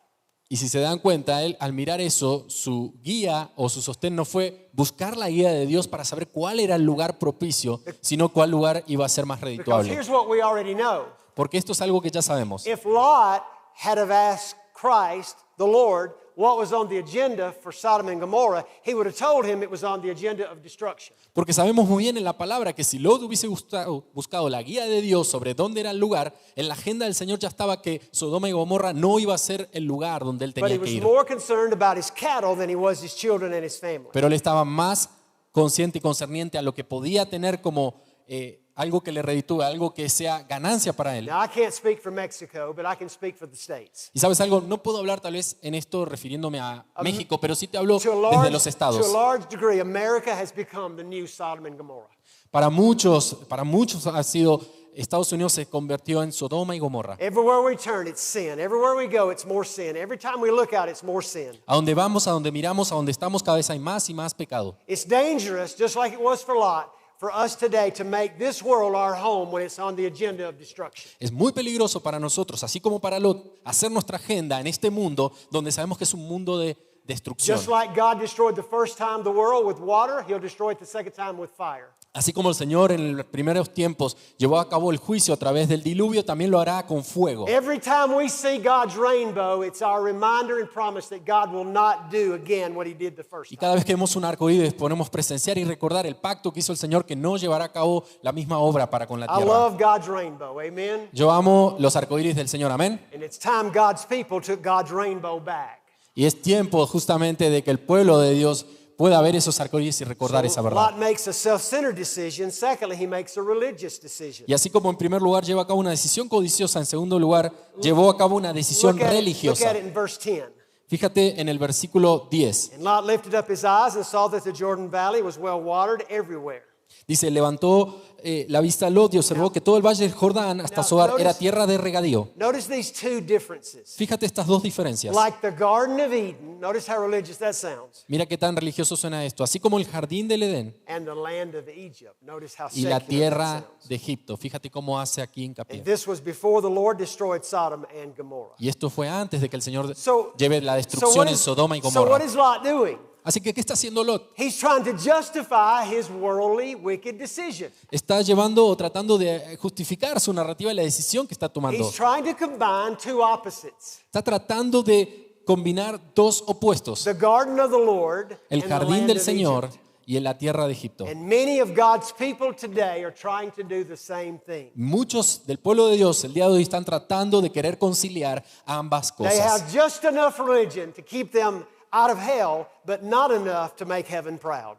Speaker 2: Y si se dan cuenta, él al mirar eso, su guía o su sostén no fue buscar la guía de Dios para saber cuál era el lugar propicio, sino cuál lugar iba a ser más
Speaker 1: Because
Speaker 2: redituable.
Speaker 1: here's what we already know.
Speaker 2: Porque esto es algo que ya sabemos.
Speaker 1: If Lot had have asked Christ, the Lord, what was on the agenda for Sodom and Gomorrah, he would have told him it was on the agenda of destruction.
Speaker 2: Porque sabemos muy bien en la palabra que si Lot hubiese buscado la guía de Dios sobre dónde era el lugar, en la agenda del Señor ya estaba que Sodoma y Gomorra no iba a ser el lugar donde él
Speaker 1: But he
Speaker 2: tenía que
Speaker 1: was
Speaker 2: ir.
Speaker 1: more concerned about his cattle than he was his children and his family.
Speaker 2: Pero él estaba más consciente y concerniente a lo que podía tener como algo que le reditúe, algo que sea ganancia para él.
Speaker 1: Now, I can't speak for Mexico, but I can speak for the States.
Speaker 2: Y sabes algo, no puedo hablar tal vez en esto refiriéndome a México, pero sí te hablo
Speaker 1: To
Speaker 2: desde los
Speaker 1: a
Speaker 2: estados.
Speaker 1: large degree, America has become the new Sodom and Gomorrah.
Speaker 2: Para muchos ha sido, Estados Unidos se convirtió en Sodoma y Gomorra.
Speaker 1: Everywhere we turn, it's sin. Everywhere we go, it's more sin. Every time we look out, it's more sin.
Speaker 2: A donde vamos, a donde miramos, a donde estamos, cada vez hay más y más pecado.
Speaker 1: It's dangerous, just like it was for Lot, for us today to make this world our home when it's on the agenda of destruction.
Speaker 2: Es muy peligroso para nosotros, así como para Lot, hacer nuestra agenda en este mundo donde sabemos que es un mundo de destrucción.
Speaker 1: Just like God destroyed the first time the world with water, He'll destroy it the second time with fire.
Speaker 2: Así como el Señor en los primeros tiempos llevó a cabo el juicio a través del diluvio, también lo hará con fuego.
Speaker 1: Every time we see God's rainbow, it's our reminder and promise that God will not do again what He did the first
Speaker 2: Y
Speaker 1: time.
Speaker 2: cada vez que vemos un arcoíris podemos presenciar y recordar el pacto que hizo el Señor que no llevará a cabo la misma obra para con la
Speaker 1: I
Speaker 2: tierra.
Speaker 1: love God's rainbow, amen?
Speaker 2: Yo amo los arcoíris del Señor, amén.
Speaker 1: And it's time God's people took God's rainbow back.
Speaker 2: Y es tiempo justamente de que el pueblo de Dios pueda ver esos arcoíris y recordar esa verdad.
Speaker 1: Lot makes a self-centered decision. Secondly, he makes a religious decision.
Speaker 2: Y así como en primer lugar lleva a cabo una decisión codiciosa, en segundo lugar llevó a cabo una decisión
Speaker 1: Look at
Speaker 2: religiosa.
Speaker 1: it in verse 10.
Speaker 2: Fíjate en el versículo 10.
Speaker 1: And Lot lifted up his eyes and saw that the Jordan Valley was well watered everywhere.
Speaker 2: Dice, levantó la vista a Lot y observó que todo el valle del Jordán hasta Zoar era tierra de regadío.
Speaker 1: Notice these two differences.
Speaker 2: Fíjate estas dos diferencias.
Speaker 1: Like the Garden of Eden, notice how religious that sounds,
Speaker 2: Mira qué tan religioso suena esto. Así como el jardín del Edén
Speaker 1: and the land of Egypt. Notice how
Speaker 2: y la
Speaker 1: secular that
Speaker 2: tierra
Speaker 1: sounds.
Speaker 2: de Egipto. Fíjate cómo hace aquí hincapié.
Speaker 1: And this was before the Lord destroyed Sodom and Gomorrah.
Speaker 2: Y esto fue antes de que el Señor
Speaker 1: So-
Speaker 2: lleve la destrucción en Sodoma y
Speaker 1: so what
Speaker 2: Gomorra.
Speaker 1: is Lot doing?
Speaker 2: Así que, ¿qué está haciendo Lot?
Speaker 1: He's trying to justify his worldly, wicked decision.
Speaker 2: Está llevando o tratando de justificar su narrativa y la decisión que está tomando.
Speaker 1: He's trying to combine two opposites.
Speaker 2: Está tratando de combinar dos opuestos.
Speaker 1: The garden of the Lord
Speaker 2: El
Speaker 1: and the
Speaker 2: jardín
Speaker 1: land
Speaker 2: del
Speaker 1: of
Speaker 2: Señor
Speaker 1: Egypt.
Speaker 2: y en la tierra de Egipto.
Speaker 1: And many of God's people today are trying to do the same thing.
Speaker 2: Muchos del pueblo de Dios el día de hoy están tratando de querer conciliar ambas
Speaker 1: They
Speaker 2: cosas.
Speaker 1: have just enough religion to keep them out of hell, but not enough to make heaven proud.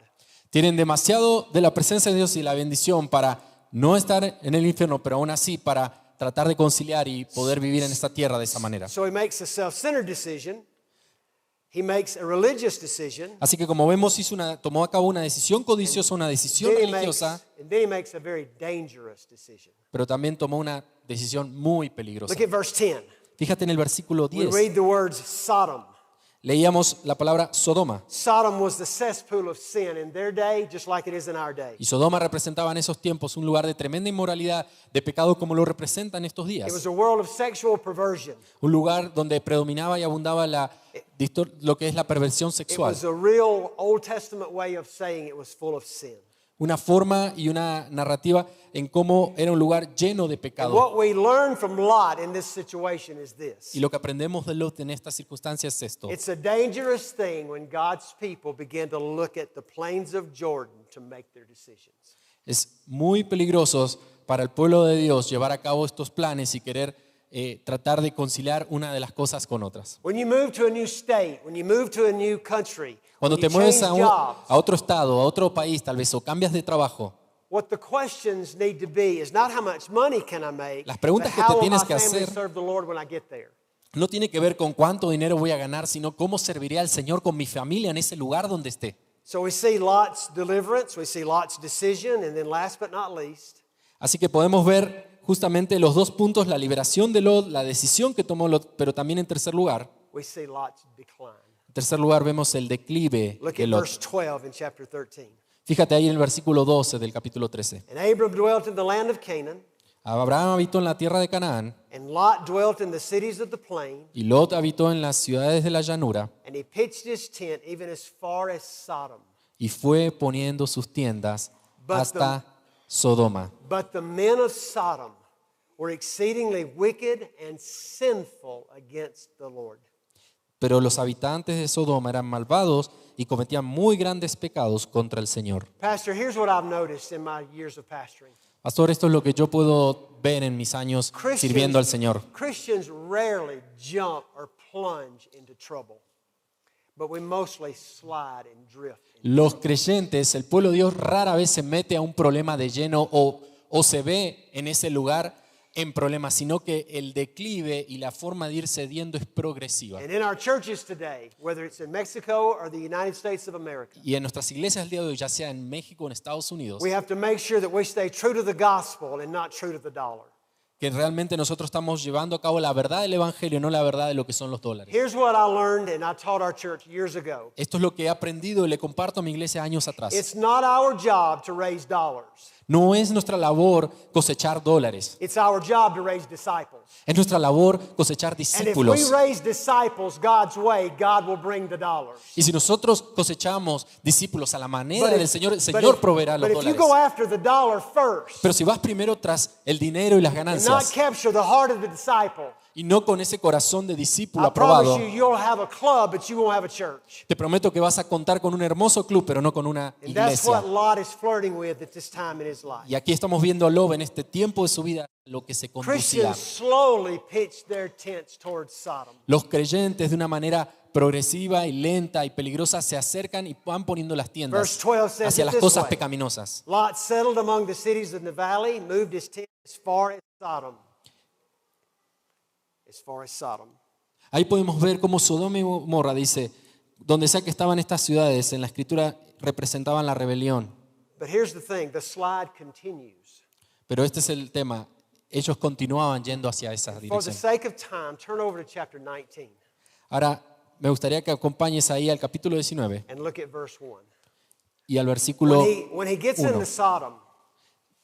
Speaker 2: Tienen demasiado de la presencia de Dios y la bendición para no estar en el infierno, pero aún así para tratar de conciliar y poder vivir en esta tierra de esa manera.
Speaker 1: So he makes a self-centered decision. He makes a religious decision.
Speaker 2: Así que como vemos, tomó a cabo una decisión codiciosa, una decisión religiosa,
Speaker 1: And then he makes a very dangerous decision.
Speaker 2: pero también tomó una decisión muy peligrosa.
Speaker 1: Look at verse 10.
Speaker 2: Fíjate en el versículo
Speaker 1: We
Speaker 2: 10.
Speaker 1: read the words Sodom.
Speaker 2: Leíamos la palabra Sodoma.
Speaker 1: Sodom was the cesspool of sin in their day, just like it is in our day.
Speaker 2: Y Sodoma representaba en esos tiempos un lugar de tremenda inmoralidad, de pecado como lo representa en estos
Speaker 1: It was
Speaker 2: días.
Speaker 1: a world of sexual perversion.
Speaker 2: Un lugar donde predominaba y abundaba lo que es la perversión
Speaker 1: It
Speaker 2: sexual.
Speaker 1: was a real Old Testament way of saying it was full of sin.
Speaker 2: Una forma y una narrativa en cómo era un lugar lleno de
Speaker 1: And
Speaker 2: pecado.
Speaker 1: what we learn from Lot in this situation is this.
Speaker 2: Y lo que aprendemos de Lot en estas circunstancias es esto.
Speaker 1: It's a dangerous thing when God's people begin to look at the plains of Jordan to make their decisions.
Speaker 2: Es muy peligroso para el pueblo de Dios llevar a cabo estos planes y querer tratar de conciliar una de las cosas con otras.
Speaker 1: When you move to a new state, when you move to a new country,
Speaker 2: Cuando
Speaker 1: when you
Speaker 2: te mueves
Speaker 1: change
Speaker 2: a
Speaker 1: jobs,
Speaker 2: otro estado, a otro país tal vez, o cambias de trabajo,
Speaker 1: what the questions need to be is not how much money can I make,
Speaker 2: Las preguntas
Speaker 1: but
Speaker 2: que te
Speaker 1: how will my
Speaker 2: tienes que
Speaker 1: family
Speaker 2: hacer-
Speaker 1: serve the Lord when I get there.
Speaker 2: no tiene que ver con cuánto dinero voy a ganar, sino cómo serviré al Señor con mi familia en ese lugar donde esté.
Speaker 1: So we see Lot's deliverance, we see Lot's decision, and then last but not least,
Speaker 2: Así que podemos ver justamente los dos puntos, la liberación de Lot, la decisión que tomó Lot, pero también en tercer lugar
Speaker 1: decline.
Speaker 2: En tercer lugar vemos el declive
Speaker 1: Look
Speaker 2: de
Speaker 1: at
Speaker 2: Lot.
Speaker 1: verse 12 in chapter 13.
Speaker 2: Fíjate ahí en el versículo 12 del capítulo 13.
Speaker 1: And Abram dwelt in the land of Canaan,
Speaker 2: Abraham habitó en la tierra de Canaán
Speaker 1: and Lot dwelt in the cities of the plain,
Speaker 2: y Lot habitó en las ciudades de la llanura
Speaker 1: and he pitched his tent even as far as Sodom.
Speaker 2: y fue poniendo sus tiendas
Speaker 1: But
Speaker 2: hasta Sodoma.
Speaker 1: But the men of Sodom were exceedingly wicked and sinful against the Lord.
Speaker 2: Pero los habitantes de Sodoma eran malvados y cometían muy grandes pecados contra el Señor.
Speaker 1: Pastor, here's what I've noticed in my years of pastoring.
Speaker 2: Pastor, esto es lo que yo puedo ver en mis años sirviendo al Señor.
Speaker 1: Christians rarely jump or plunge into trouble, but we mostly slide and drift.
Speaker 2: Los creyentes, el pueblo de Dios rara vez se mete a un problema de lleno o se ve en ese lugar en problemas, sino que el declive y la forma de ir cediendo es progresiva.
Speaker 1: And in our churches today, whether it's in Mexico or the United States of America,
Speaker 2: Y en nuestras iglesias el día de hoy, ya sea en México o en Estados Unidos,
Speaker 1: we have to make sure that we stay true to the gospel and not true to the dollar.
Speaker 2: que realmente nosotros estamos llevando a cabo la verdad del evangelio, no la verdad de lo que son los dólares.
Speaker 1: Here's what I learned and I taught our church years ago.
Speaker 2: Esto es lo que he aprendido y le comparto a mi iglesia años atrás.
Speaker 1: It's not our job to raise dollars.
Speaker 2: No es nuestra labor cosechar dólares,
Speaker 1: It's our job to raise disciples.
Speaker 2: es nuestra labor cosechar
Speaker 1: And if we
Speaker 2: discípulos.
Speaker 1: raise disciples God's way, God will bring the dollars.
Speaker 2: Y si nosotros cosechamos discípulos a la manera
Speaker 1: But
Speaker 2: del
Speaker 1: if-
Speaker 2: Señor, el
Speaker 1: but
Speaker 2: Señor
Speaker 1: if-
Speaker 2: proveerá los
Speaker 1: but if you
Speaker 2: dólares.
Speaker 1: go after the dollar first
Speaker 2: Pero si vas primero tras el dinero y las
Speaker 1: and not
Speaker 2: ganancias
Speaker 1: capture the heart of the disciple,
Speaker 2: y no con ese corazón de discípulo
Speaker 1: I promise
Speaker 2: aprobado,
Speaker 1: you, you'll have a club, but you won't have a church.
Speaker 2: te prometo que vas a contar con un hermoso club, pero no con una
Speaker 1: And that's
Speaker 2: iglesia.
Speaker 1: what Lot is flirting with at this time in his life.
Speaker 2: Y aquí estamos viendo a Lob en este tiempo de su vida, lo que se conducía.
Speaker 1: Christians slowly pitch their tents towards Sodom.
Speaker 2: Los creyentes de una manera progresiva y lenta y peligrosa se acercan y van poniendo las
Speaker 1: Verse
Speaker 2: tiendas
Speaker 1: 12 says
Speaker 2: hacia
Speaker 1: it
Speaker 2: las
Speaker 1: this
Speaker 2: cosas
Speaker 1: way.
Speaker 2: pecaminosas.
Speaker 1: Lot settled among the cities in the valley, moved his tent as far as Sodom. As far as Sodom.
Speaker 2: Ahí podemos ver cómo Sodoma y Gomorra, dice, donde sea que estaban estas ciudades, en la escritura representaban la rebelión.
Speaker 1: But here's the thing, the slide continues.
Speaker 2: Pero este es el tema. Ellos continuaban yendo hacia esa
Speaker 1: For the
Speaker 2: dirección.
Speaker 1: sake of time, turn over to chapter 19
Speaker 2: Ahora, me gustaría que acompañes ahí al capítulo 19
Speaker 1: and look at verse 1.
Speaker 2: y al versículo
Speaker 1: When he gets
Speaker 2: 1
Speaker 1: into Sodom,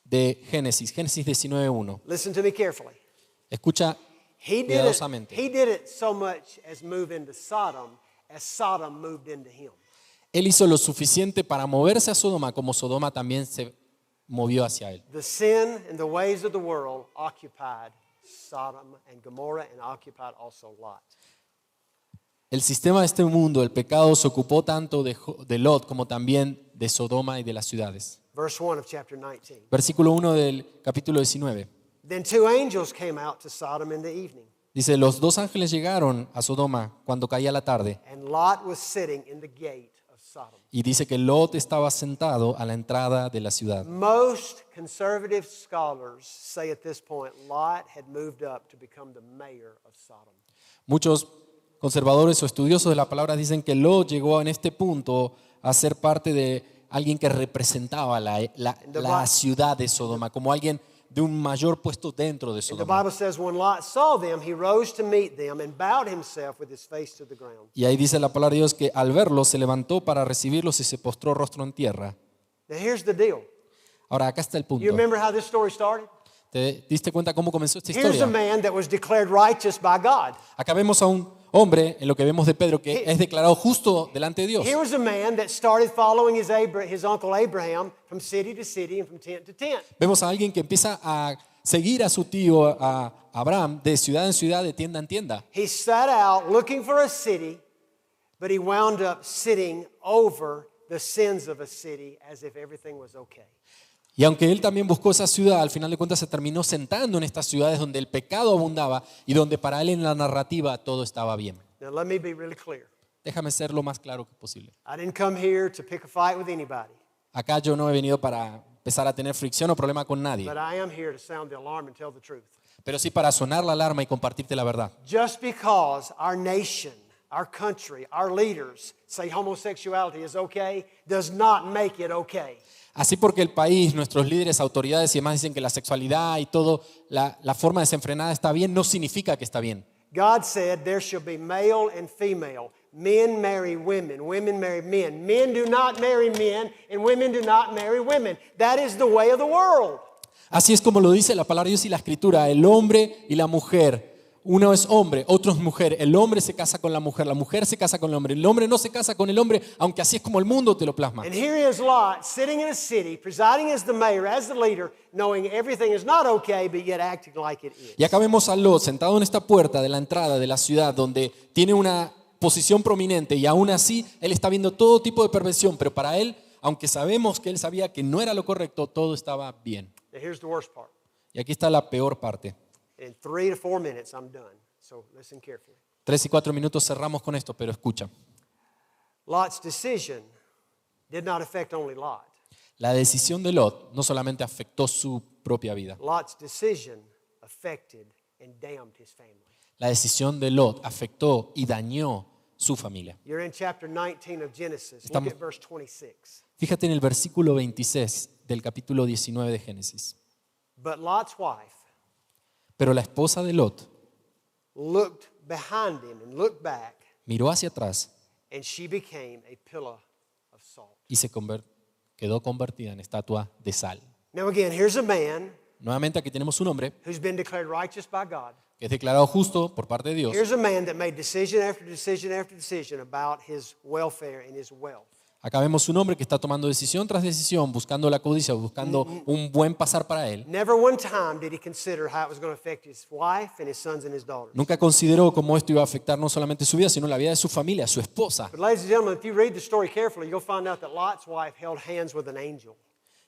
Speaker 2: de Génesis 19:1.
Speaker 1: listen to me carefully.
Speaker 2: Escucha
Speaker 1: He
Speaker 2: cuidadosamente.
Speaker 1: didn't so much as move into Sodom as Sodom moved into him.
Speaker 2: Él hizo lo suficiente para moverse a Sodoma como Sodoma también se movió hacia él.
Speaker 1: The sin and the ways of the world occupied Sodom and Gomorrah and occupied also Lot.
Speaker 2: El sistema de este mundo, el pecado, se ocupó tanto de Lot como también de Sodoma y de las ciudades.
Speaker 1: Verse 1 of chapter 19.
Speaker 2: Versículo 1 del capítulo 19.
Speaker 1: Then two angels came out to Sodom in the evening,
Speaker 2: Dice, los dos ángeles llegaron a Sodoma cuando caía la tarde.
Speaker 1: and Lot was sitting in the gate of Sodom.
Speaker 2: Y dice que Lot estaba sentado a la entrada de la ciudad.
Speaker 1: Most conservative scholars say at this point Lot had moved up to become the mayor of Sodom.
Speaker 2: Muchos conservadores o estudiosos de la palabra dicen que Lot llegó en este punto a ser parte de alguien que representaba la ciudad de Sodoma, como alguien de un mayor puesto dentro de
Speaker 1: And the
Speaker 2: Sodoma.
Speaker 1: Bible says when Lot saw them, he rose to meet them and bowed himself with his face to the ground.
Speaker 2: Y ahí dice la palabra de Dios que al verlos se levantó para recibirlos y se postró rostro en tierra.
Speaker 1: Now here's the deal.
Speaker 2: Ahora, acá está el
Speaker 1: You
Speaker 2: punto.
Speaker 1: remember how this story started?
Speaker 2: ¿Te diste cuenta cómo comenzó esta
Speaker 1: Here's a
Speaker 2: historia?
Speaker 1: man that was declared righteous by God.
Speaker 2: Acá vemos a un hombre, en lo que vemos de Pedro, que es declarado justo delante de Dios.
Speaker 1: Here was a man that started following his uncle Abraham from city to city and from tent to tent.
Speaker 2: Vemos a alguien que empieza a seguir a su tío, a Abraham, de ciudad en ciudad, de tienda en tienda.
Speaker 1: He set out looking for a city, but he wound up sitting over the sins of a city as if everything was okay.
Speaker 2: Y aunque él también buscó esa ciudad, al final de cuentas se terminó sentando en estas ciudades donde el pecado abundaba y donde para él en la narrativa todo estaba bien.
Speaker 1: Now let me be really clear.
Speaker 2: Déjame ser lo más claro que posible.
Speaker 1: I didn't come here to pick a fight with anybody,
Speaker 2: Acá yo no he venido para empezar a tener fricción o problema con nadie,
Speaker 1: but I am here to sound the alarm and tell the truth.
Speaker 2: pero sí para sonar la alarma y compartirte la verdad.
Speaker 1: Just because our nation, our country, our leaders say homosexuality is okay, does not make it okay.
Speaker 2: Así porque el país, nuestros líderes, autoridades y demás dicen que la sexualidad y todo, la forma desenfrenada está bien, no significa que está bien.
Speaker 1: God said there shall be male and female. Men marry women, women marry men. Men do not marry men, and women do not marry women. That is the way of the world.
Speaker 2: Así es como lo dice la palabra de Dios y la Escritura, el hombre y la mujer. Uno es hombre, otro es mujer. El hombre se casa con la mujer se casa con el hombre no se casa con el hombre, aunque así es como el mundo te lo plasma.
Speaker 1: And here is Lot sitting in a city, presiding as the mayor, as the leader, knowing everything is not okay, but yet acting like it is.
Speaker 2: Y acá vemos a Lot sentado en esta puerta de la entrada de la ciudad donde tiene una posición prominente y aún así él está viendo todo tipo de perversión, pero para él, aunque sabemos que él sabía que no era lo correcto, todo estaba bien.
Speaker 1: Now here's the worst part.
Speaker 2: Y aquí está la peor parte.
Speaker 1: In 3 to 4 minutes, I'm done. So listen carefully.
Speaker 2: 3 y 4 minutos cerramos con esto, pero escucha.
Speaker 1: Lot's decision did not affect only Lot.
Speaker 2: La decisión de Lot no solamente afectó su propia vida.
Speaker 1: Lot's decision affected and damned his family.
Speaker 2: La decisión de Lot afectó y dañó su familia.
Speaker 1: You're in chapter 19 of Genesis.
Speaker 2: Estamos-
Speaker 1: Look at verse 26.
Speaker 2: Fíjate en el versículo 26 del capítulo 19 de Génesis.
Speaker 1: But Lot's wife
Speaker 2: Pero la esposa de Lot
Speaker 1: looked behind him and looked back,
Speaker 2: miró hacia atrás
Speaker 1: and she became a pillar of salt.
Speaker 2: y quedó convertida en estatua de sal.
Speaker 1: Now again, here's a man
Speaker 2: Nuevamente aquí tenemos un hombre
Speaker 1: who's been declared righteous by God.
Speaker 2: que es declarado justo por parte de Dios.
Speaker 1: Here's a man that made decision after decision after decision about his welfare and his wealth.
Speaker 2: Acá vemos un hombre que está tomando decisión tras decisión, buscando la codicia, buscando un buen pasar para él.
Speaker 1: Never one time did he consider how it was going to affect his wife and his sons and his daughters.
Speaker 2: Nunca consideró cómo esto iba a afectar no solamente su vida, sino la vida de su familia, su esposa.
Speaker 1: But ladies and gentlemen, if you read the story carefully, you'll find out that Lot's wife held hands with an angel.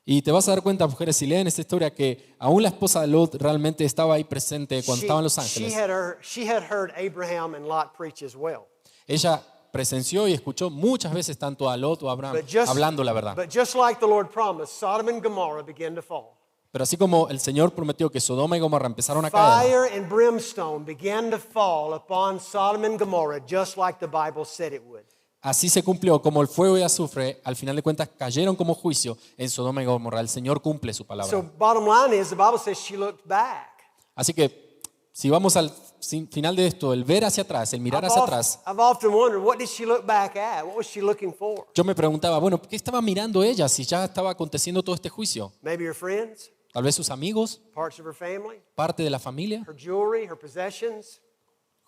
Speaker 2: Y te vas a dar cuenta, mujeres, si leen esta historia, que aún la esposa de Lot realmente estaba ahí presente cuando estaban los ángeles.
Speaker 1: She had heard Abraham and Lot preach as well.
Speaker 2: Ella presenció y escuchó muchas veces tanto a Lot o a Abraham hablando la verdad.
Speaker 1: But just like the Lord promised, Sodom and Gomorrah began to fall.
Speaker 2: Pero así como el Señor prometió que Sodoma y Gomorra empezaron a caer,
Speaker 1: Fire and brimstone began to fall upon Sodom and Gomorrah, just like the Bible said it would.
Speaker 2: así se cumplió, como el fuego y azufre, al final de cuentas cayeron como juicio en Sodoma y Gomorra. El Señor cumple su
Speaker 1: So
Speaker 2: palabra.
Speaker 1: bottom line is, the Bible says she looked back.
Speaker 2: Así que si vamos al final de esto, el ver hacia atrás, el mirar hacia atrás,
Speaker 1: I've often wondered, what did she look back at? What was she looking for?
Speaker 2: yo me preguntaba, bueno, ¿qué estaba mirando ella si ya estaba aconteciendo todo este juicio?
Speaker 1: Maybe her friends,
Speaker 2: Tal vez sus amigos,
Speaker 1: parts of her family,
Speaker 2: parte de la familia,
Speaker 1: her jewelry, her possessions.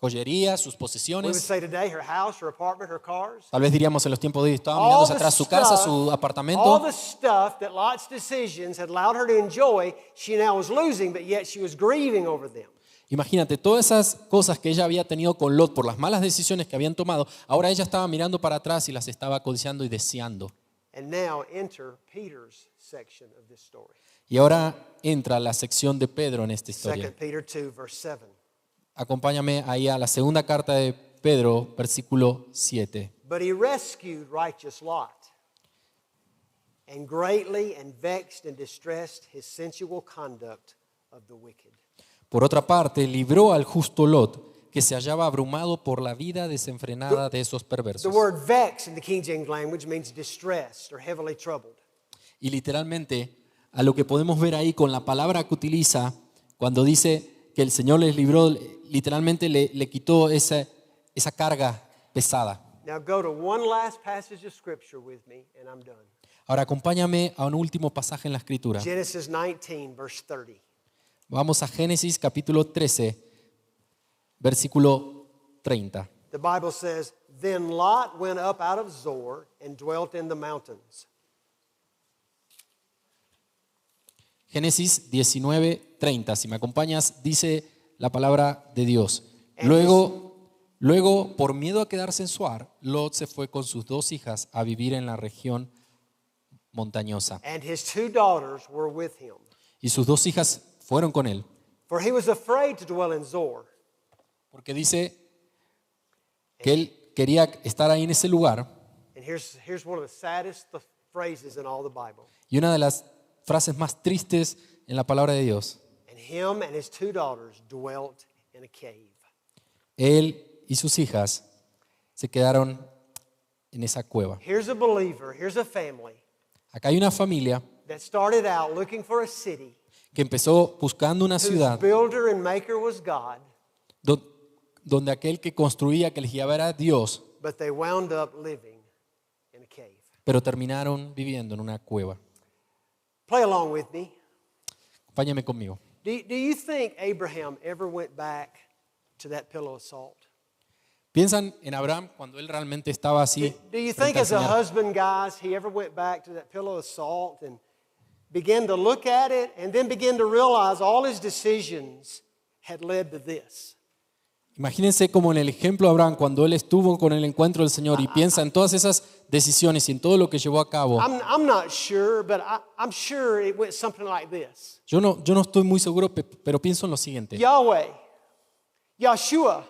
Speaker 2: joyería, sus
Speaker 1: We would
Speaker 2: posesiones.
Speaker 1: say today her house, her apartment, her cars.
Speaker 2: Tal vez diríamos en los tiempos de hoy, estaba mirando hacia atrás su casa, su
Speaker 1: all
Speaker 2: apartamento.
Speaker 1: the stuff that Lot's decisions had allowed her to enjoy, she now was losing, but yet she was grieving over them.
Speaker 2: Imagínate, todas esas cosas que ella había tenido con Lot por las malas decisiones que habían tomado, ahora ella estaba mirando para atrás y las estaba codiciando y deseando.
Speaker 1: And now enter Peter's section of this story.
Speaker 2: Y ahora entra la sección de Pedro en esta
Speaker 1: 2
Speaker 2: historia.
Speaker 1: Peter 2, verse 7.
Speaker 2: Acompáñame ahí a la segunda carta de Pedro, versículo 7.
Speaker 1: But he rescued righteous Lot, and greatly and vexed and distressed his sensual conduct of the wicked.
Speaker 2: Por otra parte, libró al justo Lot, que se hallaba abrumado por la vida desenfrenada de esos
Speaker 1: The
Speaker 2: perversos.
Speaker 1: word vex in the King James language means distressed or heavily troubled.
Speaker 2: Y literalmente, a lo que podemos ver ahí con la palabra que utiliza, cuando dice que el Señor les libró, literalmente le quitó esa carga pesada.
Speaker 1: Now go to one last passage of scripture with me and I'm done.
Speaker 2: Ahora acompáñame a un último pasaje en la Escritura.
Speaker 1: Genesis 19, verse 30.
Speaker 2: Vamos a Génesis capítulo 13, versículo 30.
Speaker 1: The Bible says, Then Lot went up out of Zoar and dwelt in the mountains.
Speaker 2: Génesis 19, 30. Si me acompañas, dice la palabra de Dios. Luego, por miedo a quedarse en Zoar, Lot se fue con sus 2 hijas a vivir en la región montañosa.
Speaker 1: And his 2 daughters were with him.
Speaker 2: Y sus 2 hijas fueron con él,
Speaker 1: For he was afraid to dwell in Zoar.
Speaker 2: porque dice que él quería estar ahí en ese lugar.
Speaker 1: And here's one of the saddest phrases in all the Bible.
Speaker 2: Y una de las frases más tristes en la palabra de Dios.
Speaker 1: And him and his 2 daughters dwelt in a cave.
Speaker 2: Él y sus hijas se quedaron en esa cueva.
Speaker 1: Here's a believer, here's a family
Speaker 2: Acá hay una familia
Speaker 1: that started out looking for a city
Speaker 2: que empezó buscando una
Speaker 1: whose
Speaker 2: ciudad
Speaker 1: builder and maker was God,
Speaker 2: do- donde aquel que construía, que les guiaba era Dios,
Speaker 1: but they wound up living in a cave.
Speaker 2: pero terminaron viviendo en una cueva.
Speaker 1: Play along with me.
Speaker 2: Acompáñame conmigo.
Speaker 1: Do you think Abraham ever went back to that pillow of salt?
Speaker 2: ¿Piensan en Abraham cuando él realmente estaba así?
Speaker 1: Do you
Speaker 2: frente
Speaker 1: think
Speaker 2: al
Speaker 1: as a
Speaker 2: Señor?
Speaker 1: husband, guys, he ever went back to that pillow of salt and began to look at it and then began to realize all his decisions had led to this?
Speaker 2: Imagínense como en el ejemplo de Abraham, cuando él estuvo con el encuentro del Señor y piensa en todas esas decisiones y en todo lo que llevó a cabo.
Speaker 1: I'm not sure, but I'm sure it went something like this.
Speaker 2: Yo no estoy muy seguro, pero pienso en lo siguiente.
Speaker 1: Yahweh, Yeshua,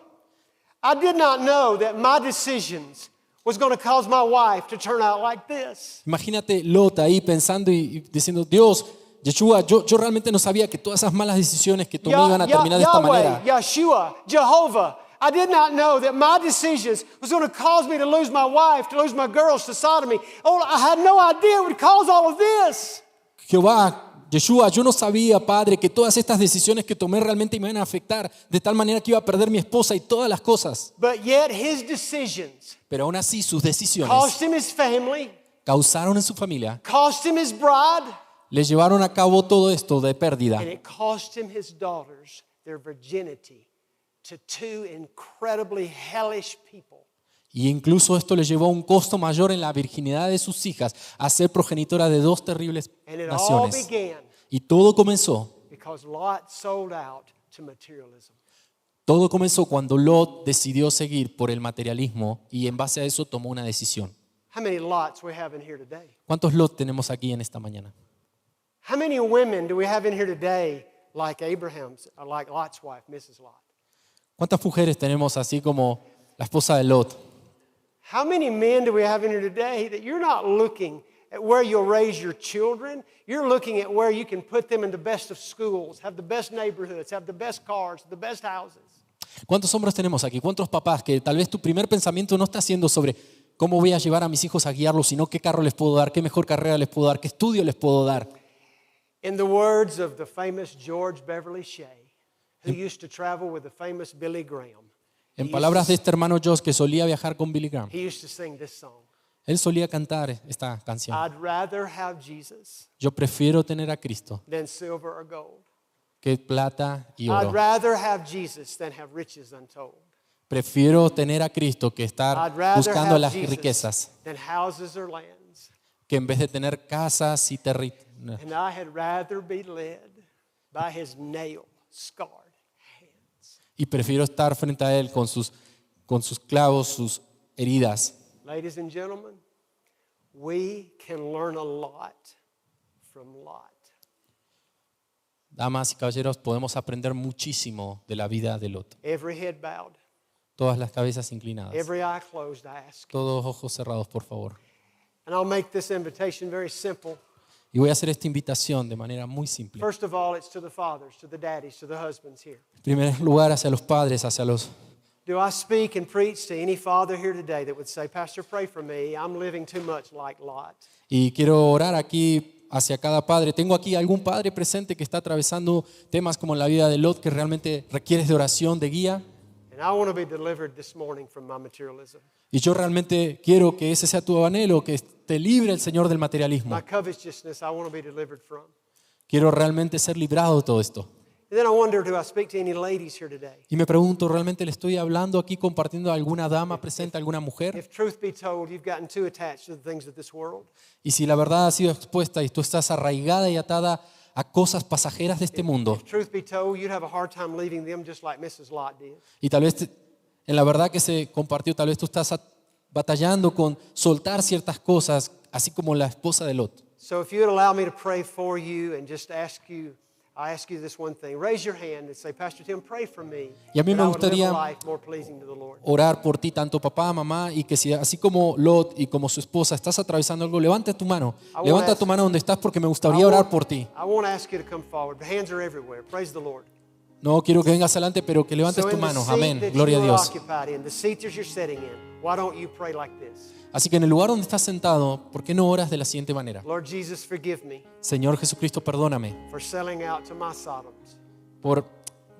Speaker 1: I did not know that my decisions was going to cause my wife to turn out like this.
Speaker 2: Imagínate Lot ahí pensando y diciendo, Dios, Yeshua, yo realmente no sabía que todas esas malas decisiones que tomé iban a terminar de esta manera.
Speaker 1: Yahweh, Yeshua, Jehovah, I did not know that my decisions was going to cause me to lose my wife, to lose my girls to sodomy. Oh, I had no idea it would cause all of this.
Speaker 2: Jehová, Yeshua, yo no sabía, Padre, que todas estas decisiones que tomé realmente me iban a afectar de tal manera que iba a perder mi esposa y todas las cosas.
Speaker 1: But yet his decisions
Speaker 2: Pero aún así sus decisiones
Speaker 1: cost him his family,
Speaker 2: causaron en su familia,
Speaker 1: cost him his bride,
Speaker 2: le llevaron a cabo todo esto de pérdida.
Speaker 1: and it cost him his daughters their virginity to 2 incredibly hellish people.
Speaker 2: Y incluso esto le llevó a un costo mayor en la virginidad de sus hijas, a ser progenitora de 2 terribles
Speaker 1: And it all
Speaker 2: naciones.
Speaker 1: began
Speaker 2: Y todo comenzó
Speaker 1: because Lot sold out to materialism.
Speaker 2: cuando Lot decidió seguir por el materialismo y en base a eso tomó una decisión.
Speaker 1: How many lots we have in here today?
Speaker 2: ¿Cuántos Lot tenemos aquí en esta mañana?
Speaker 1: How many women do we have in here today like Abraham's, or like Lot's wife, Mrs. Lot?
Speaker 2: ¿Cuántas mujeres tenemos así como la esposa de Lot?
Speaker 1: How many men do we have in here today that you're not looking at where you'll raise your children? You're looking at where you can put them in the best of schools, have the best neighborhoods, have the best cars, the best houses.
Speaker 2: ¿Cuántos hombres tenemos aquí? ¿Cuántos papás que tal vez tu primer pensamiento no está siendo sobre cómo voy a llevar a mis hijos a guiarlos, sino qué carro les puedo dar, qué mejor carrera les puedo dar, qué estudio les puedo dar?
Speaker 1: In the words of the famous George Beverly Shea, who used to travel with the famous Billy Graham,
Speaker 2: En palabras de este hermano Josh que solía viajar con Billy Graham,
Speaker 1: he used to sing this song.
Speaker 2: él solía cantar esta canción.
Speaker 1: I'd rather have Jesus
Speaker 2: Yo prefiero tener a Cristo
Speaker 1: than silver or gold.
Speaker 2: que plata y
Speaker 1: I'd
Speaker 2: oro.
Speaker 1: rather have Jesus than have riches untold.
Speaker 2: Prefiero tener a Cristo que estar
Speaker 1: I'd rather
Speaker 2: buscando
Speaker 1: have
Speaker 2: las
Speaker 1: Jesus
Speaker 2: riquezas,
Speaker 1: than houses or lands.
Speaker 2: que en vez de tener casas y territorios.
Speaker 1: And I had rather be led by his nail-scarred hands.
Speaker 2: Y prefiero estar frente a Él con sus clavos, sus heridas.
Speaker 1: Ladies and gentlemen, we can learn a lot from Lot.
Speaker 2: Damas y caballeros, podemos aprender muchísimo de la vida de Lot.
Speaker 1: Every head bowed,
Speaker 2: Todas las cabezas inclinadas,
Speaker 1: every eye closed, I ask.
Speaker 2: todos ojos cerrados, por favor.
Speaker 1: And I'll make this invitation very simple.
Speaker 2: Y voy a hacer esta invitación de manera muy simple.
Speaker 1: First of all, it's to the fathers, to the daddies, to the husbands here.
Speaker 2: En primer lugar, hacia los padres, hacia los...
Speaker 1: Do I speak and preach to any father here today that would say, Pastor, pray for me. I'm living too much like Lot.
Speaker 2: Y quiero orar aquí hacia cada padre. Tengo aquí algún padre presente que está atravesando temas como la vida de Lot que realmente requieres de oración, de guía.
Speaker 1: And I want to be delivered this morning from my materialism.
Speaker 2: Y yo realmente quiero que ese sea tu anhelo, que te libre el Señor del materialismo.
Speaker 1: My covetousness, I want to be delivered from.
Speaker 2: Quiero realmente ser librado de todo esto.
Speaker 1: And then I wonder, do I speak to any ladies here today?
Speaker 2: Y me pregunto, ¿realmente le estoy hablando aquí, compartiendo a alguna dama presente, a alguna mujer?
Speaker 1: If truth be told, you've gotten too attached to the things of this world.
Speaker 2: Y si la verdad ha sido expuesta y tú estás arraigada y atada a cosas pasajeras de este mundo,
Speaker 1: If truth be told, you'd have a hard time leaving them just like Mrs. Lot did.
Speaker 2: y tal vez en la verdad que se compartió, tal vez tú estás batallando con soltar ciertas cosas, así como la esposa de Lot.
Speaker 1: So if you would allow me to pray for you and just ask you I ask you this one thing. Raise your hand and say, Pastor Tim, pray for me.
Speaker 2: Y a mí
Speaker 1: that
Speaker 2: me
Speaker 1: I would live
Speaker 2: gustaría
Speaker 1: a life more pleasing to the Lord.
Speaker 2: Orar por ti, tanto papá, mamá, y que si así como Lot y como su esposa estás atravesando algo, levanta tu mano. Levanta tu mano donde estás porque me gustaría orar por ti.
Speaker 1: I won't ask you to come forward. The hands are everywhere. Praise the Lord.
Speaker 2: No quiero que vengas adelante, pero que levantes
Speaker 1: So
Speaker 2: tu
Speaker 1: in the
Speaker 2: mano.
Speaker 1: seat
Speaker 2: Amén.
Speaker 1: that
Speaker 2: Gloria a
Speaker 1: you are
Speaker 2: Dios.
Speaker 1: occupied in, the seat that you're sitting in, why don't you pray like this?
Speaker 2: Así que en el lugar donde estás sentado, ¿por qué no oras de la siguiente manera?
Speaker 1: Lord Jesus, forgive me
Speaker 2: Señor Jesucristo, perdóname
Speaker 1: for selling out to my Sodoms.
Speaker 2: por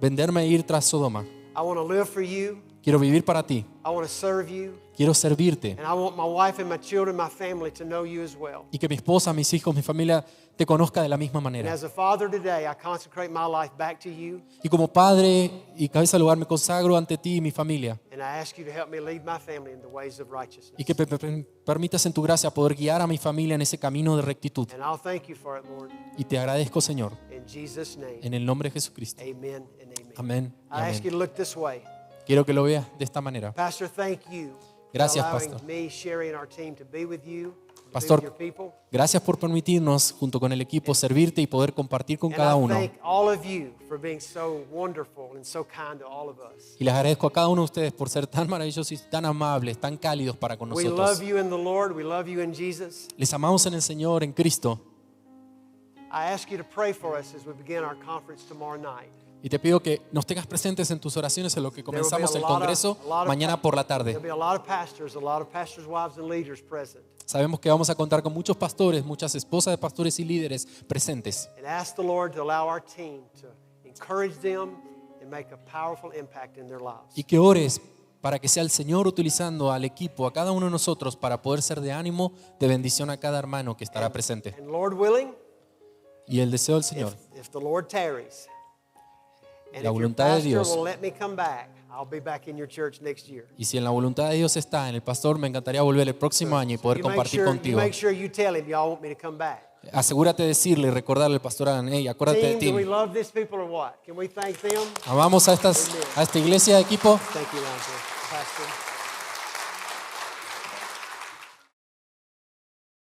Speaker 2: venderme e ir tras Sodoma.
Speaker 1: I want to live for you.
Speaker 2: Quiero vivir para ti.
Speaker 1: I want to serve you.
Speaker 2: Quiero servirte.
Speaker 1: And I want my wife and my children, my family to know you as well.
Speaker 2: Y que mi esposa, mis hijos, mi familia te conozca de la misma
Speaker 1: And
Speaker 2: manera.
Speaker 1: as a father today, I consecrate my life back to you.
Speaker 2: Y como padre y cabeza del hogar me consagro ante ti y mi familia.
Speaker 1: And I ask you to help me lead my family in the ways of righteousness.
Speaker 2: Y que permitas en tu gracia poder guiar a mi familia en ese camino de rectitud.
Speaker 1: And I'll thank you for it, Lord.
Speaker 2: Y te agradezco, Señor,
Speaker 1: In Jesus' name,
Speaker 2: en el nombre de Jesucristo.
Speaker 1: amen and amen.
Speaker 2: Amén. y
Speaker 1: I ask you
Speaker 2: amén.
Speaker 1: to look this way.
Speaker 2: Quiero que lo veas de esta manera.
Speaker 1: Pastor, thank you
Speaker 2: Gracias,
Speaker 1: for allowing
Speaker 2: Pastor.
Speaker 1: me, Sherry, and our team to be with you, to
Speaker 2: Pastor,
Speaker 1: be with your people.
Speaker 2: Gracias por permitirnos, junto con el equipo, servirte y poder compartir con cada
Speaker 1: And I
Speaker 2: uno.
Speaker 1: thank all of you for being so wonderful and so kind to all of us.
Speaker 2: Y les agradezco a cada uno de ustedes por ser tan maravillosos y tan amables, tan cálidos para con
Speaker 1: We love
Speaker 2: nosotros.
Speaker 1: you in the Lord. We love you in Jesus.
Speaker 2: Les amamos en el Señor, en Cristo.
Speaker 1: I ask you to pray for us as we begin our conference tomorrow night.
Speaker 2: Y te pido que nos tengas presentes en tus oraciones en lo que comenzamos el Congreso mañana por la tarde.
Speaker 1: There'll be a lot of pastors, wives and leaders present.
Speaker 2: Sabemos que vamos a contar con muchos pastores, muchas esposas de pastores y líderes presentes.
Speaker 1: And ask the Lord to allow our team to encourage them and make a powerful impact in their lives.
Speaker 2: Y que ores para que sea el Señor utilizando al equipo, a cada uno de nosotros, para poder ser de ánimo, de bendición a cada hermano que estará presente.
Speaker 1: And Lord willing,
Speaker 2: Y el deseo del Señor,
Speaker 1: if the Lord tarries, and
Speaker 2: La
Speaker 1: if your
Speaker 2: voluntad de
Speaker 1: pastor
Speaker 2: Dios.
Speaker 1: will let me come back, I'll be back in your church next year.
Speaker 2: y si en la voluntad de Dios está en el pastor, me encantaría volver el próximo año y poder
Speaker 1: You make
Speaker 2: compartir
Speaker 1: sure,
Speaker 2: contigo.
Speaker 1: you make sure you tell him y'all want me to come back.
Speaker 2: Asegúrate de decirle y recordarle al pastor Adam, hey, acuérdate de
Speaker 1: Team, do we
Speaker 2: ti.
Speaker 1: love these people or what? Can we thank them?
Speaker 2: Amamos a esta iglesia de equipo.
Speaker 1: Thank you, Lonzo. Pastor.